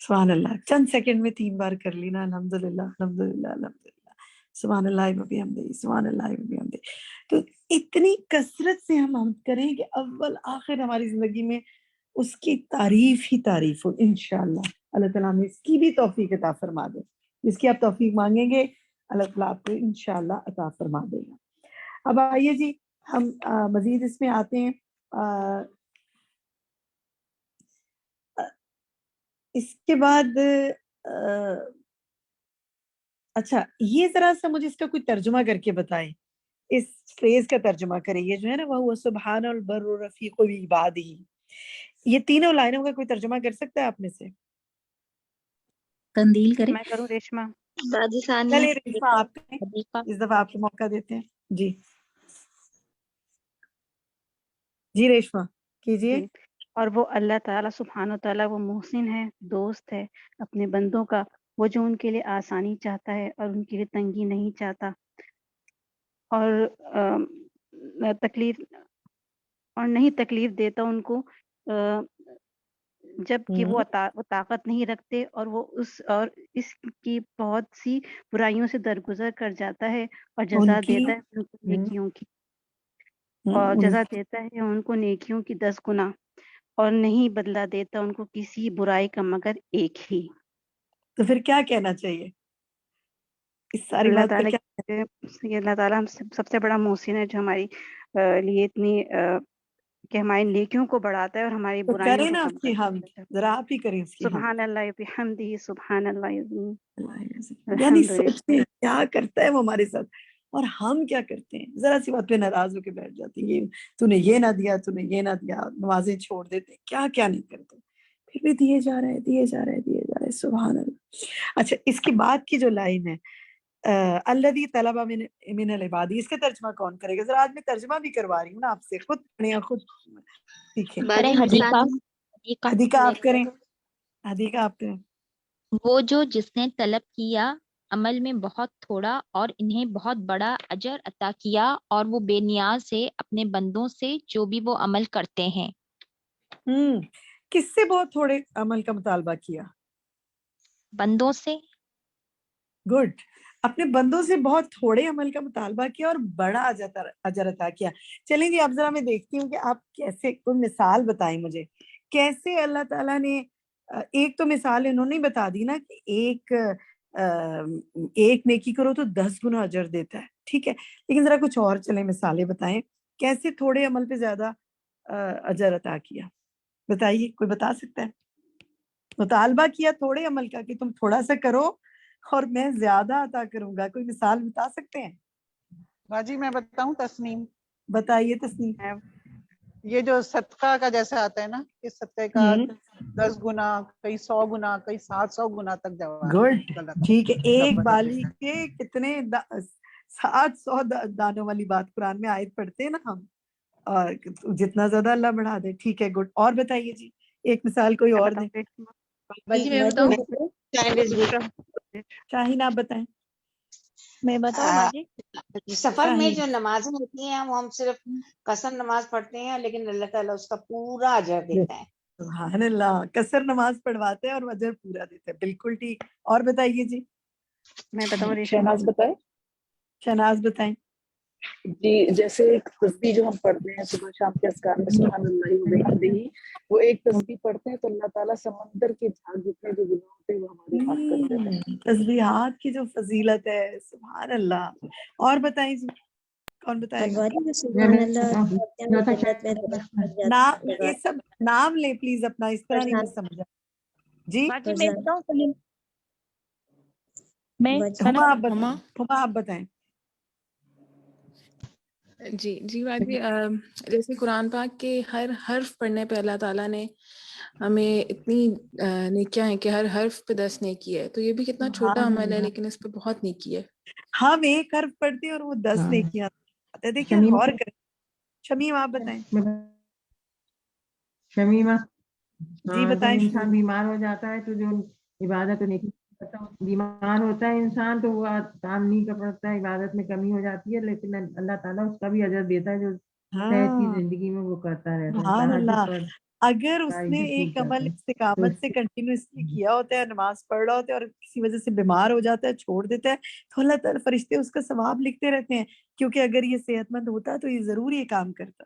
Speaker 3: سبحان اللہ. چند سیکنڈ میں 3 بار کر لینا. الحمدللہ الحمدللہ الحمدللہ، سبحان اللہ و بحمدہ سبحان اللہ و بحمدہ. تو اتنی کثرت سے ہم حمد کریں کہ اول آخر ہماری زندگی میں اس کی تعریف ہی تعریف ہو. انشاءاللہ اللہ تعالیٰ ہمیں اس کی بھی توفیق عطا فرما دے. جس کی آپ توفیق مانگیں گے اللہ تعالیٰ آپ کو انشاءاللہ عطا فرما دے گا. اب آئیے جی ہم مزید اس میں آتے ہیں. اس کے بعد اچھا یہ ذرا سا مجھے اس کا کوئی ترجمہ کر کے بتائیں. اس فریز کا ترجمہ کریں. یہ جو ہے نا وہ سبحان البر رفیق بعبادہ، یہ تینوں لائنوں کا کوئی ترجمہ کر سکتا ہے آپ میں سے؟
Speaker 4: تندیل کریں.
Speaker 25: میں کروں ریشما؟
Speaker 3: چلیے ریشما آپ کریں، اس دفعہ آپ کو موقع دیتے ہیں. جی جی ریشما کیجیے.
Speaker 25: اور وہ اللہ تعالیٰ سبحانہ و تعالیٰ وہ محسن ہے، دوست ہے اپنے بندوں کا، وہ جو ان کے لیے آسانی چاہتا ہے اور ان کے لیے تنگی نہیں چاہتا، اور تکلیف اور نہیں تکلیف دیتا ان کو جب کہ وہ طاقت نہیں رکھتے، اور وہ اس کی بہت سی برائیوں سے درگزر کر جاتا ہے، اور جزا دیتا ہے ان کو نیکیوں کی، اور جزا دیتا ہے ان کو نیکیوں کی 10 گنا، اور نہیں بدلہ دیتا ان کو کسی برائی کا مگر ایک ہی.
Speaker 3: تو پھر کیا کہنا چاہیے اس ساری
Speaker 25: اللہ
Speaker 3: بات
Speaker 25: تعالیٰ
Speaker 3: پہ؟ کیا
Speaker 25: اللہ تعالیٰ سب سے بڑا محسن ہے، جو ہماری لیے اتنی کہ ہماری نیکیوں کو بڑھاتا ہے اور ہماری
Speaker 3: تو
Speaker 25: برائیوں
Speaker 3: کریں
Speaker 25: کو
Speaker 3: نا
Speaker 25: کم
Speaker 3: اس کی
Speaker 25: کرتا
Speaker 3: حمد،
Speaker 25: ہے.
Speaker 3: ذرا آپ ہی کریں اس کی حمد.
Speaker 25: سبحان اللہ بحمدہ، سبحان اللہ العظیم،
Speaker 3: یعنی
Speaker 25: الحمدللہ.
Speaker 3: سوچتے ہیں کیا کرتا ہے وہ ہمارے ساتھ اور ہم کیا کرتے ہیں. ذرا سی بات پہ ناراض ہو کے بیٹھ جاتے ہیں، یہ تو نے یہ نہ دیا، تو نے یہ نہ دیا، نمازیں چھوڑ دیتے ہیں، کیا کیا نہیں کرتے، پھر بھی دیے جا رہے ہیں، دیے جا رہے ہیں، دیے جا رہے ہیں. سبحان اللہ. اچھا، اس کے بعد کی جو لائن ہے الذی طلب من العباد، اس کا ترجمہ کون کرے گا؟ ذرا آج میں ترجمہ بھی کروا رہی ہوں نا آپ سے، خود پڑھیں، خود سیکھیں.
Speaker 14: باجی
Speaker 3: حدیقہ آپ کریں، حدیقہ آپ کریں.
Speaker 14: وہ جو جس نے طلب کیا عمل میں بہت تھوڑا اور انہیں بہت بڑا اجر عطا کیا، اور وہ بے نیاز ہے اپنے بندوں سے جو بھی وہ عمل کرتے ہیں.
Speaker 3: کس سے بہت تھوڑے عمل کا مطالبہ کیا؟
Speaker 14: بندوں سے.
Speaker 3: گڈ. اپنے بندوں سے بہت تھوڑے عمل کا مطالبہ کیا اور بڑا اجر عطا کیا. چلیں جی، اب ذرا میں دیکھتی ہوں کہ آپ کیسے، کوئی مثال بتائیں مجھے، کیسے اللہ تعالیٰ نے، ایک تو مثال انہوں نے بتا دی نا کہ ایک نیکی کرو تو 10 گنا اجر دیتا ہے، ٹھیک ہے، لیکن ذرا کچھ اور چلیں مثالیں بتائیں، کیسے تھوڑے عمل پہ زیادہ اجر عطا کیا. بتائیے، کوئی بتا سکتا ہے؟ مطالبہ کیا تھوڑے عمل کا کہ تم تھوڑا سا کرو اور میں زیادہ عطا کروں گا. کوئی مثال بتا سکتے ہیں؟
Speaker 19: باجی میں بتاؤں تسنیم.
Speaker 3: بتائیے تسنیم.
Speaker 19: یہ جو صدقہ کا جیسا آتا ہے نا کہ صدقے کا 10 گنا، کئی 100 گنا، کئی 700 گنا تک جواب.
Speaker 3: گڈ، ٹھیک ہے. ایک بالی کے کتنے 700 دانوں والی بات قرآن میں آیت پڑھتے ہیں نا ہم، اور جتنا زیادہ اللہ بڑھا دے. ٹھیک ہے، گڈ. اور بتائیے جی، ایک مثال کوئی اور دیں.
Speaker 15: باجی میں بتاؤں،
Speaker 3: شاہین آپ بتائیں.
Speaker 15: میں بتاؤں باجی، سفر میں جو نمازیں ہوتی ہیں وہ ہم صرف قصر نماز پڑھتے ہیں، لیکن اللہ تعالیٰ اس کا پورا اجر دیتا ہے.
Speaker 3: سبحان اللہ، قصر نماز پڑھواتے ہیں اور اجر پورا دیتے ہیں. بالکل ٹھیک. اور بتائیے جی.
Speaker 25: میں بتاؤں
Speaker 3: شہناز بتائیں. شہناز بتائیں.
Speaker 16: جی، جیسے ایک تسبیح جو ہم پڑھتے ہیں صبح شام کے اذکار میں، سبحان اللہ وبحمدہ، وہ ایک تسبیح پڑھتے ہیں تو اللہ تعالیٰ سمندر کے جھاگ جتنے جو گناہ ہوتے ہیں وہ ہمارے معاف کر دیتے ہیں.
Speaker 3: تسبیحات کی جو فضیلت ہے، سبحان اللہ. اور بتائیں جی، کون بتائے گا؟
Speaker 27: سبحان اللہ.
Speaker 3: نام، یہ سب نام لے پلیز اپنا، اس طرح نہیں میں سمجھا. جی
Speaker 15: باجی میں بتاؤں سلیم، میں
Speaker 3: ہما آپ بتائیں.
Speaker 18: جی باجی، جیسے قرآن پاک کے ہر حرف پڑھنے پہ اللہ تعالیٰ نے ہمیں اتنی نیکیاں ہیں کہ ہر حرف پہ 10 نیکی ہے. تو یہ بھی کتنا چھوٹا عمل ہے لیکن اس پہ بہت نیکی ہے.
Speaker 3: ہم ایک حرف پڑھتے ہیں اور وہ 10 نیکیاں. دیکھیں، غور کریں. شمیم آپ بتائیں.
Speaker 5: شمیمہ،
Speaker 3: جی بتائیں.
Speaker 5: جب انسان بیمار ہو جاتا ہے تو جو عبادت و نیکی کرتا ہے، بیمار ہوتا ہے انسان تو وہ کام نہیں کر پڑتا ہے، عبادت میں کمی ہو جاتی ہے، لیکن اللہ تعالیٰ اس کا بھی اجر دیتا ہے جو صحت کی زندگی میں وہ کرتا رہتا ہے.
Speaker 3: سبحان اللہ.
Speaker 5: تہجد
Speaker 3: اگر اس نے ایک عمل استقامت سے کنٹینیوسلی کیا ہوتا ہے، نماز پڑھ رہا ہوتا ہے اور کسی وجہ سے بیمار ہو جاتا ہے، چھوڑ دیتا ہے، تو اللہ تعالیٰ فرشتے اس کا ثواب لکھتے رہتے ہیں، کیونکہ اگر یہ صحت مند ہوتا تو یہ ضرور یہ کام کرتا.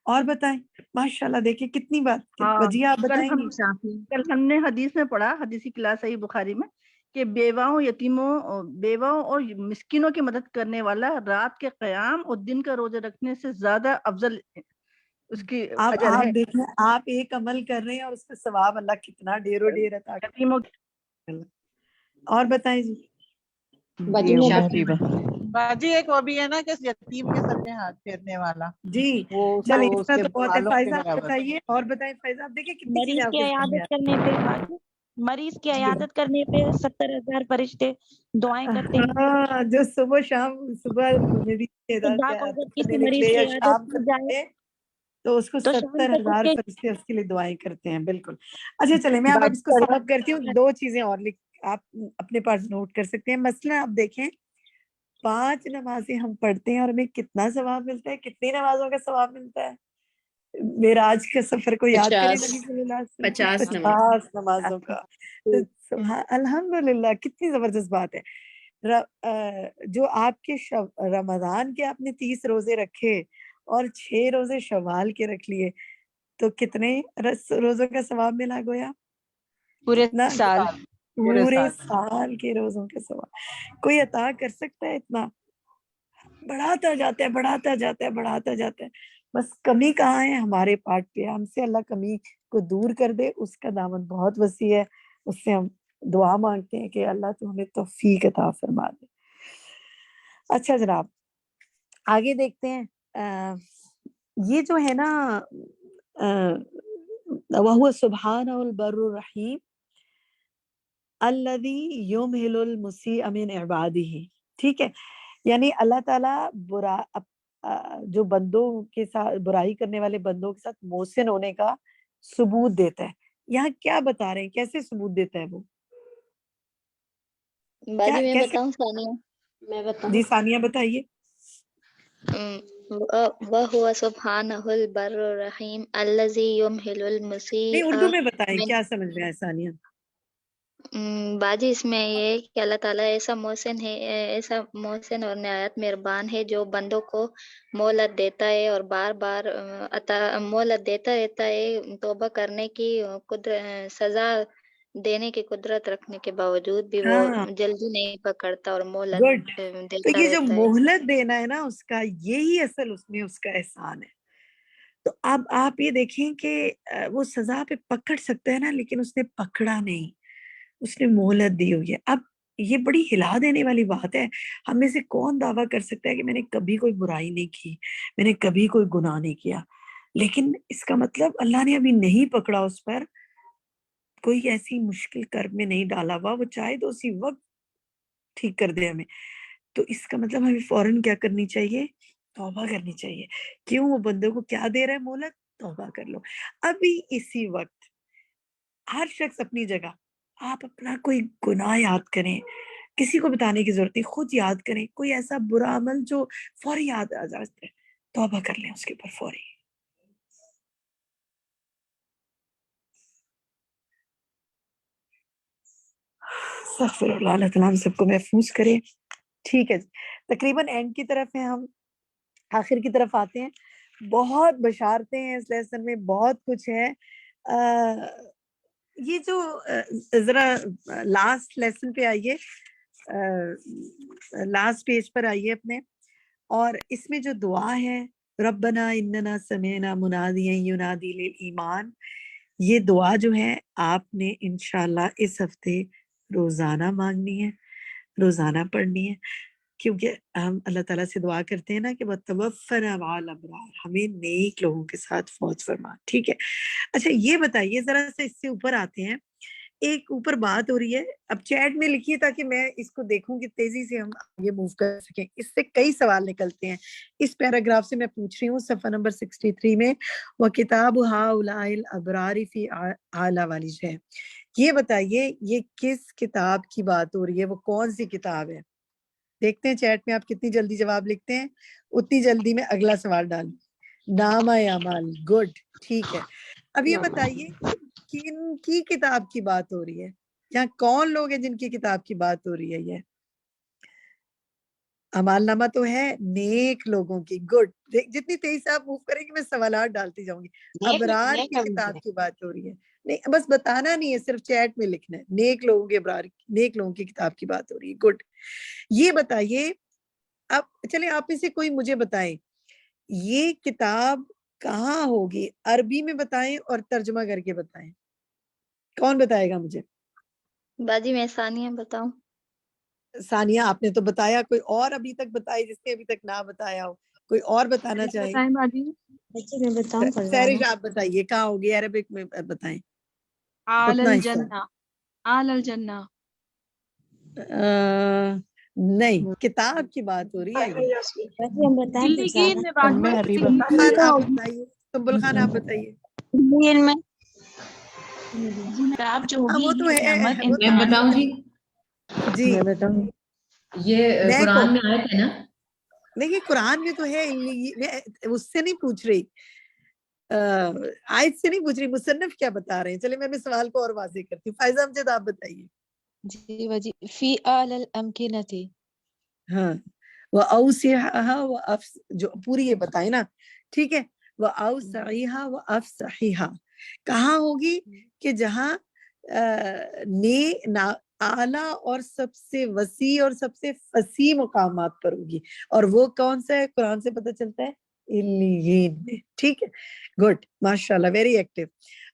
Speaker 3: اور بتائیں. ماشاءاللہ، دیکھیں کتنی بات. وجیہ آپ بتائیں گی.
Speaker 21: کل ہم نے حدیث میں پڑھا، حدیثی کلاس صحیح بخاری میں، کہ بیواؤں، یتیموں، بیواؤں اور مسکینوں کی مدد کرنے والا رات کے قیام اور دن کا روزہ رکھنے سے زیادہ افضل اس کی اجر ہے.
Speaker 3: آپ دیکھیں، آپ ایک عمل کر رہے ہیں اور اس کا ثواب اللہ کتنا ڈھیر و ڈھیر عطا کرتا ہے. اور بتائیں جی.
Speaker 19: باجی ایک وہ بھی ہے نا کہ یتیم کے سر پہ ہاتھ پھیرنے والا.
Speaker 3: جی چلیں، اس کا تو بہت ہے. فائزہ آپ بتائیے. اور بتائیں فائزہ. آپ دیکھیں کتنی چیزیں
Speaker 15: مریض
Speaker 3: آپ
Speaker 15: کی
Speaker 3: کے سامنے
Speaker 15: عیادت کرنے پہ باجی، مریض کی عیادت کرنے پہ 70,000 فرشتے دعائیں کرتے ہیں.
Speaker 3: جو صبح شام، صبح میری
Speaker 15: اگر کسی
Speaker 3: نکلے
Speaker 15: مریض کی
Speaker 3: یا
Speaker 15: عیادت
Speaker 3: شام
Speaker 15: کی
Speaker 3: کو
Speaker 15: جائے
Speaker 3: نکلے تو اس کو
Speaker 15: تو شام تک
Speaker 3: 70,000
Speaker 15: اس
Speaker 3: فرشتے اس کے لیے دعائیں کرتے ہیں. بالکل. اچھا چلیں، میں اب اس کو سم اپ کرتی ہوں. 2 چیزیں اور آپ اپنے پاس نوٹ کر سکتے ہیں. مثلا آپ دیکھیں، 5 نمازیں ہم پڑھتے ہیں اور ہمیں کتنا ثواب ملتا ہے. کتنی نمازوں کا ثواب ملتا ہے؟ معراج کے سفر کو یاد کریں. نبی صلی اللہ علیہ وسلم 50 نمازوں کا. الحمدللہ، کتنی زبردست بات ہے. جو آپ کے رمضان کے آپ نے 30 روزے رکھے اور 6 روزے شوال کے رکھ لیے تو کتنے روزوں کا ثواب ملا گویا؟
Speaker 15: پورے سال.
Speaker 3: پورے سال کے روزوں کے ثواب. کوئی عطا کر سکتا ہے اتنا؟ بڑھاتا جاتا ہے بڑھاتا جاتا ہے بڑھاتا جاتا ہے. بس کمی کہاں ہے؟ ہمارے پارٹ پہ. ہم سے اللہ کمی کو دور کر دے. اس کا دامن بہت وسیع ہے. اس سے ہم دعا مانگتے ہیں کہ اللہ تو ہمیں توفیق عطا فرما دے. اچھا جناب آگے دیکھتے ہیں. یہ جو ہے نا وَهُوَ سُبْحَانَهُ الْبَرُّ الرَّحِيمُ الَّذِي يُمْهِلُ الْمُسِيءَ مِنْ عِبَادِهِ. ٹھیک ہے، یعنی اللہ تعالیٰ جو بندوں کے ساتھ برائی کرنے والے بندوں کے ساتھ محسن ہونے کا ثبوت دیتا ہے. یہاں کیا بتا رہے ہیں؟ کیسے ثبوت دیتا ہے وہ؟
Speaker 24: باجی میں
Speaker 3: کیسے؟
Speaker 24: بتاؤں ثانیہ؟
Speaker 13: میں بتاؤں.
Speaker 3: جی ثانیہ بتائیے.
Speaker 24: وَهُوَ سُبْحَانَهُ الْبَرُّ الرَّحِيمُ الَّذِي يُمْهِلُ
Speaker 3: نہیں
Speaker 24: الْمُسِيءَ
Speaker 3: اردو میں بتائیں،
Speaker 24: مِنْ.
Speaker 3: کیا سمجھ میں آیا ثانیہ؟
Speaker 24: باجی اس میں یہ ہے کہ اللہ تعالیٰ ایسا محسن اور نہایت مہربان ہے جو بندوں کو مہلت دیتا ہے اور بار بار مہلت دیتا رہتا ہے توبہ کرنے کی سزا دینے کی قدرت رکھنے کے باوجود بھی وہ
Speaker 3: ہاں
Speaker 24: جلدی نہیں پکڑتا اور مہلت
Speaker 3: گڈ. تو
Speaker 24: دیتا
Speaker 3: یہ جو
Speaker 24: رہتا ہے.
Speaker 3: مہلت دینا ہے نا اس کا، یہی اصل اس میں اس کا احسان ہے. تو اب آپ یہ دیکھیں کہ وہ سزا پہ پکڑ سکتا ہے نا، لیکن اس نے پکڑا نہیں، اس نے مہلت دی ہوئی ہے. اب یہ بڑی ہلا دینے والی بات ہے. ہم میں سے کون دعویٰ کر سکتا ہے کہ میں نے کبھی کوئی برائی نہیں کی، میں نے کبھی کوئی گناہ نہیں کیا، لیکن اس کا مطلب اللہ نے ابھی نہیں پکڑا اس پر، کوئی ایسی مشکل کرب میں نہیں ڈالا ہوا، وہ چاہے تو اسی وقت ٹھیک کر دے ہمیں. تو اس کا مطلب ہمیں فوراً کیا کرنی چاہیے؟ توبہ کرنی چاہیے. کیوں؟ وہ بندوں کو کیا دے رہا ہے؟ مہلت. توبہ کر لو ابھی اسی وقت. ہر شخص اپنی جگہ. آپ اپنا کوئی گناہ یاد کریں، کسی کو بتانے کی ضرورت نہیں، خود یاد کریں کوئی ایسا برا عمل جو فوری یاد آ جاتا ہے، توبہ کر لیں اس کے اوپر فوری. استغفر اللہ. اللہ تعالیٰ ہم سب کو محفوظ کرے. ٹھیک ہے، تقریباً اینڈ کی طرف ہیں ہم، آخر کی طرف آتے ہیں. بہت بشارتیں ہیں اس لیسن میں، بہت کچھ ہے. یہ جو ذرا لاسٹ لیسن پہ آئیے، لاسٹ پیج پر آئیے اپنے، اور اس میں جو دعا ہے ربنا اننا سمعنا منادیا ینادی للایمان، یہ دعا جو ہے آپ نے انشاءاللہ اس ہفتے روزانہ مانگنی ہے، روزانہ پڑھنی ہے، کیونکہ ہم اللہ تعالیٰ سے دعا کرتے ہیں نا کہ وَتَوَفَّنَا مَعَ الْأَبْرَارِ، ہمیں نیک لوگوں کے ساتھ فوت فرما. ٹھیک ہے. اچھا یہ بتائیے ذرا سے، اس سے اوپر آتے ہیں. ایک اوپر بات ہو رہی ہے، اب چیٹ میں لکھیے تاکہ میں اس کو دیکھوں کہ تیزی سے ہم آگے موو کر سکیں. اس سے کئی سوال نکلتے ہیں. اس پیراگراف سے میں پوچھ رہی ہوں صفحہ نمبر 63 میں، وَكِتَابُ هَؤُلَاءِ الْأَبْرَارِ فِي أَعْلَى والی جو ہے، یہ بتائیے یہ کس کتاب کی بات ہو رہی ہے؟ وہ کون سی کتاب ہے؟ دیکھتے ہیں چیٹ میں آپ کتنی جلدی جواب لکھتے ہیں، اتنی جلدی میں اگلا سوال ڈالوں. نامہ اعمال. گڈ. ٹھیک ہے. اب یہ بتائیے کن کی کتاب کی بات ہو رہی ہے؟ یہاں کون لوگ ہیں جن کی کتاب کی بات ہو رہی ہے؟ یہ اعمال نامہ تو ہے نیک لوگوں کی. گڈ. جتنی تیزی سے آپ موو کریں گے میں سوالات ڈالتی جاؤں گی. ابرار کی کتاب کی بات ہو رہی ہے. نہیں بس بتانا نہیں ہے، صرف چیٹ میں لکھنا ہے. نیک لوگوں کے ابرار، نیک لوگوں کی کتاب کی بات ہو رہی ہے. گڈ. یہ بتائیے اب چلیں آپ میں سے کوئی مجھے بتائیں یہ کتاب کہاں ہوگی؟ عربی میں بتائیں اور ترجمہ کر کے بتائیں. کون بتائے گا مجھے؟
Speaker 24: باجی میں ثانیہ بتاؤں؟
Speaker 3: ثانیہ آپ نے تو بتایا، کوئی اور ابھی تک بتائے جس نے ابھی تک نہ بتایا ہو؟ کوئی اور بتانا چاہے؟
Speaker 6: بتائیں باجی.
Speaker 1: میں بتاؤں
Speaker 3: سہرش آپ بتائیے کہاں ہوگی؟ عربک میں بتائیں.
Speaker 6: آل
Speaker 3: اتنا حصہ
Speaker 6: الجنہ. آل الجنہ.
Speaker 3: نہیں، کتاب کی بات ہو رہی ہے.
Speaker 1: ہم بتائیں تو
Speaker 6: زندگی میں باجی.
Speaker 3: خان آپ بتائیے، سنبل خان آپ بتائیے.
Speaker 1: میں
Speaker 6: کتاب جو
Speaker 3: ہاں
Speaker 6: ہوگی
Speaker 3: وہ تو
Speaker 6: یہ
Speaker 3: ہے،
Speaker 6: قیامت
Speaker 3: وہ تو
Speaker 8: میں
Speaker 6: امتحان.
Speaker 8: بتاؤں جی؟
Speaker 3: جی
Speaker 8: میں بتاؤں، یہ
Speaker 3: میں کو
Speaker 8: قرآن میں آیت ہے نا؟
Speaker 3: نہیں، یہ قرآن میں تو ہے، میں اس سے نہیں پوچھ رہی، آیت سے نہیں پوچھ رہی، مصنف کیا بتا رہے ہیں. چلے میں سوال کو اور واضح کرتی ہوں. فائزہ امجد آپ بتائیے.
Speaker 17: جی باجی فی آل الامکنتی.
Speaker 3: ہاں وَأَوْسِعَهَا جو پوری یہ بتائیں نا. ٹھیک ہے. وَأَوْسَعِهَا وَأَفْسَحِهَا کہاں ہوگی؟ کہ جہاں اعلیٰ اور سب سے وسیع اور سب سے فصیح مقامات پر ہوگی. اور وہ کون سا ہے؟ قرآن سے پتہ چلتا ہے علیین میں. ٹھیک ہے، گڈ، ماشاءاللہ، ویری ایکٹیو.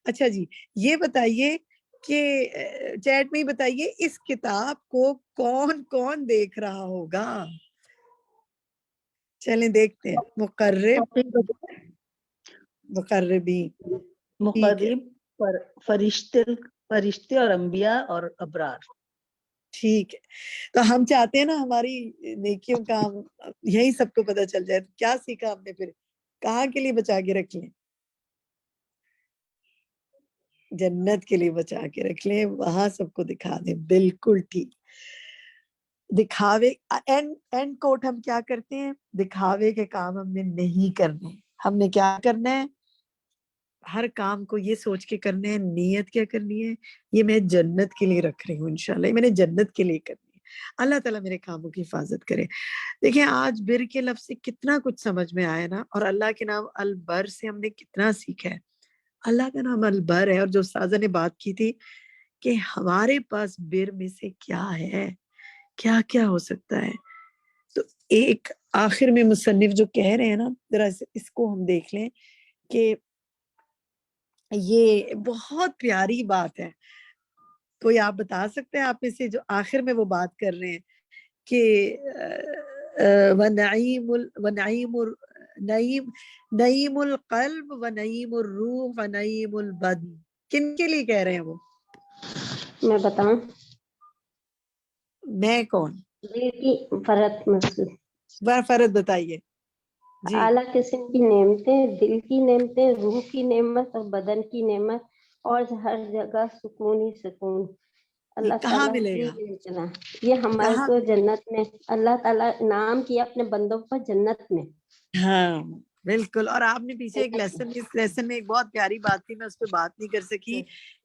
Speaker 3: اچھا جی، یہ بتائیے کہ چیٹ میں ہی بتائیے اس کتاب کو کون کون دیکھ رہا ہوگا؟ چلیں دیکھتے ہیں. مقربین، ٹھیک ہے،
Speaker 21: فرشتے اور انبیاء اور ابرار.
Speaker 3: ٹھیک ہے. تو ہم چاہتے ہیں نا ہماری نیکیوں کا یہی سب کو پتہ چل جائے. کیا سیکھا ہم نے پھر؟ کہاں کے لیے بچا کے رکھ لیں؟ جنت کے لیے بچا کے رکھ لیں، وہاں سب کو دکھا دیں. بالکل ٹھیک. دکھاوے اینڈ کوٹ ہم کیا کرتے ہیں؟ دکھاوے کے کام ہم نے نہیں کرنے. ہم نے کیا کرنا ہے؟ ہر کام کو یہ سوچ کے کرنے ہے. نیت کیا کرنی ہے؟ یہ میں جنت کے لیے رکھ رہی ہوں، انشاءاللہ یہ میں نے جنت کے لیے کرنی ہے. اللہ تعالیٰ میرے کاموں کی حفاظت کرے. دیکھیں آج بر کے لفظ سے کتنا کچھ سمجھ میں آیا نا، اور اللہ کے نام البر سے ہم نے کتنا سیکھا ہے. اللہ کا نام البر ہے. اور جو استاذہ نے بات کی تھی کہ ہمارے پاس بر میں سے کیا ہے، کیا کیا ہو سکتا ہے. تو ایک آخر میں مصنف جو کہہ رہے ہیں نا، ذرا اس کو ہم دیکھ لیں کہ یہ بہت پیاری بات ہے. کوئی آپ بتا سکتے ہیں آپ میں سے جو آخر میں وہ بات کر رہے ہیں کہ نعیم القلب و نعیم الروح و نعیم البدن، کن کے لیے کہہ رہے ہیں وہ؟
Speaker 13: میں بتاؤں؟
Speaker 3: میں کون؟
Speaker 13: دل کی
Speaker 3: فرد بتائیے جی.
Speaker 13: اعلیٰ قسم کی نعمتیں، دل کی نعمتیں، روح کی نعمت اور بدن کی نعمت، اور ہر جگہ سکون ہی سکون. اللہ
Speaker 3: کہاں
Speaker 13: تعالیٰ
Speaker 3: ملے
Speaker 13: کی
Speaker 3: گا؟
Speaker 13: نعمتیں، یہ ہمارے
Speaker 3: کہاں؟
Speaker 13: کو جنت میں اللہ تعالیٰ انعام کیا اپنے بندوں پر جنت میں.
Speaker 3: ہاں بالکل. اور آپ نے پیچھے ایک لیسن، اس لیسن میں ایک بہت پیاری بات تھی، میں اس پہ بات نہیں کر سکی،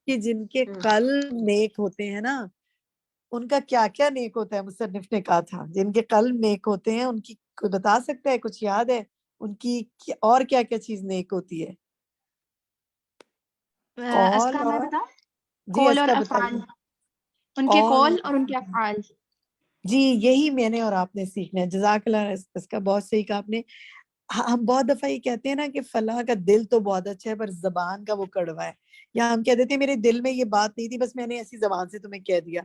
Speaker 3: کہ جن کے قلب نیک ہوتے ہیں نا، ان کا کیا کیا نیک ہوتا ہے. مصنف نے کہا تھا جن کے قلب نیک ہوتے ہیں ان کی، کوئی بتا سکتا ہے؟ کچھ یاد ہے ان کی اور کیا کیا چیز نیک ہوتی ہے؟ قول
Speaker 6: میں
Speaker 3: اور
Speaker 6: بتاؤں؟
Speaker 3: جی
Speaker 6: قول اور
Speaker 3: اسکا
Speaker 6: افعال،
Speaker 3: بتائیے.
Speaker 6: ان کے قول اور ان کے افعال.
Speaker 3: جی یہی میں نے اور آپ نے سیکھنا ہے. جزاک اللہ. اس کا بہت صحیح کہا آپ نے. ہم بہت دفعہ یہ کہتے ہیں نا کہ فلاں کا دل تو بہت اچھا ہے پر زبان کا وہ کڑوا ہے، یا ہم کہہ دیتے ہیں میرے دل میں یہ بات نہیں تھی بس میں نے ایسی زبان سے تمہیں کہہ دیا،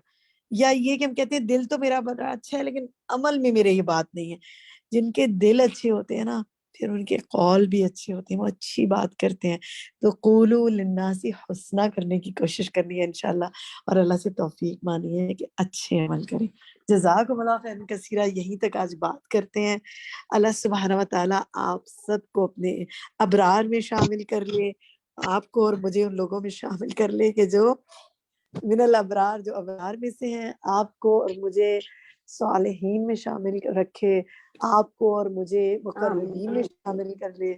Speaker 3: یا یہ کہ ہم کہتے ہیں دل تو میرا بڑا اچھا ہے لیکن عمل میں میرے یہ بات نہیں ہے. جن کے دل اچھے ہوتے ہیں نا پھر ان کے قول بھی اچھے ہوتے ہیں، وہ اچھی بات کرتے ہیں. تو قولوا للناس حسنا کرنے کی کوشش کرنی ہے انشاءاللہ، اور اللہ سے توفیق مانگنی ہے کہ اچھے عمل کریں. جزاکم اللہ خیر کثیرہ. یہیں تک آج بات کرتے ہیں. اللہ سبحانہ و تعالیٰ آپ سب کو اپنے ابرار میں شامل کر لے، آپ کو اور مجھے ان لوگوں میں شامل کر لے کہ جو من الابرار، جو ابرار میں سے ہیں. آپ کو اور مجھے صالحین میں شامل رکھے، آپ کو اور مجھے مقربین میں شامل کر لے،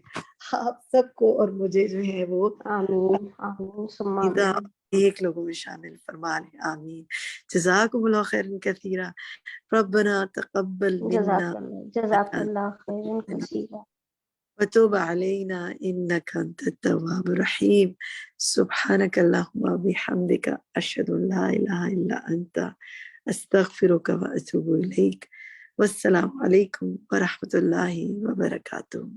Speaker 3: آپ سب کو اور مجھے جو ہے وہ
Speaker 13: آمین آمین ثم آمین.
Speaker 3: ایک لوگوں میں شامل فرما لے. آمین. جزاکم اللہ خیرا کثیرا. ربنا تقبل منا
Speaker 13: جزاک اللہ خیرا کثیرا
Speaker 3: وتوب علينا إنك أنت التواب الرحيم. سبحانك اللهم وبحمدك أشهد أن لا إله إلا أنت أستغفرك وأتوب إليك. والسلام عليكم ورحمة الله وبركاته.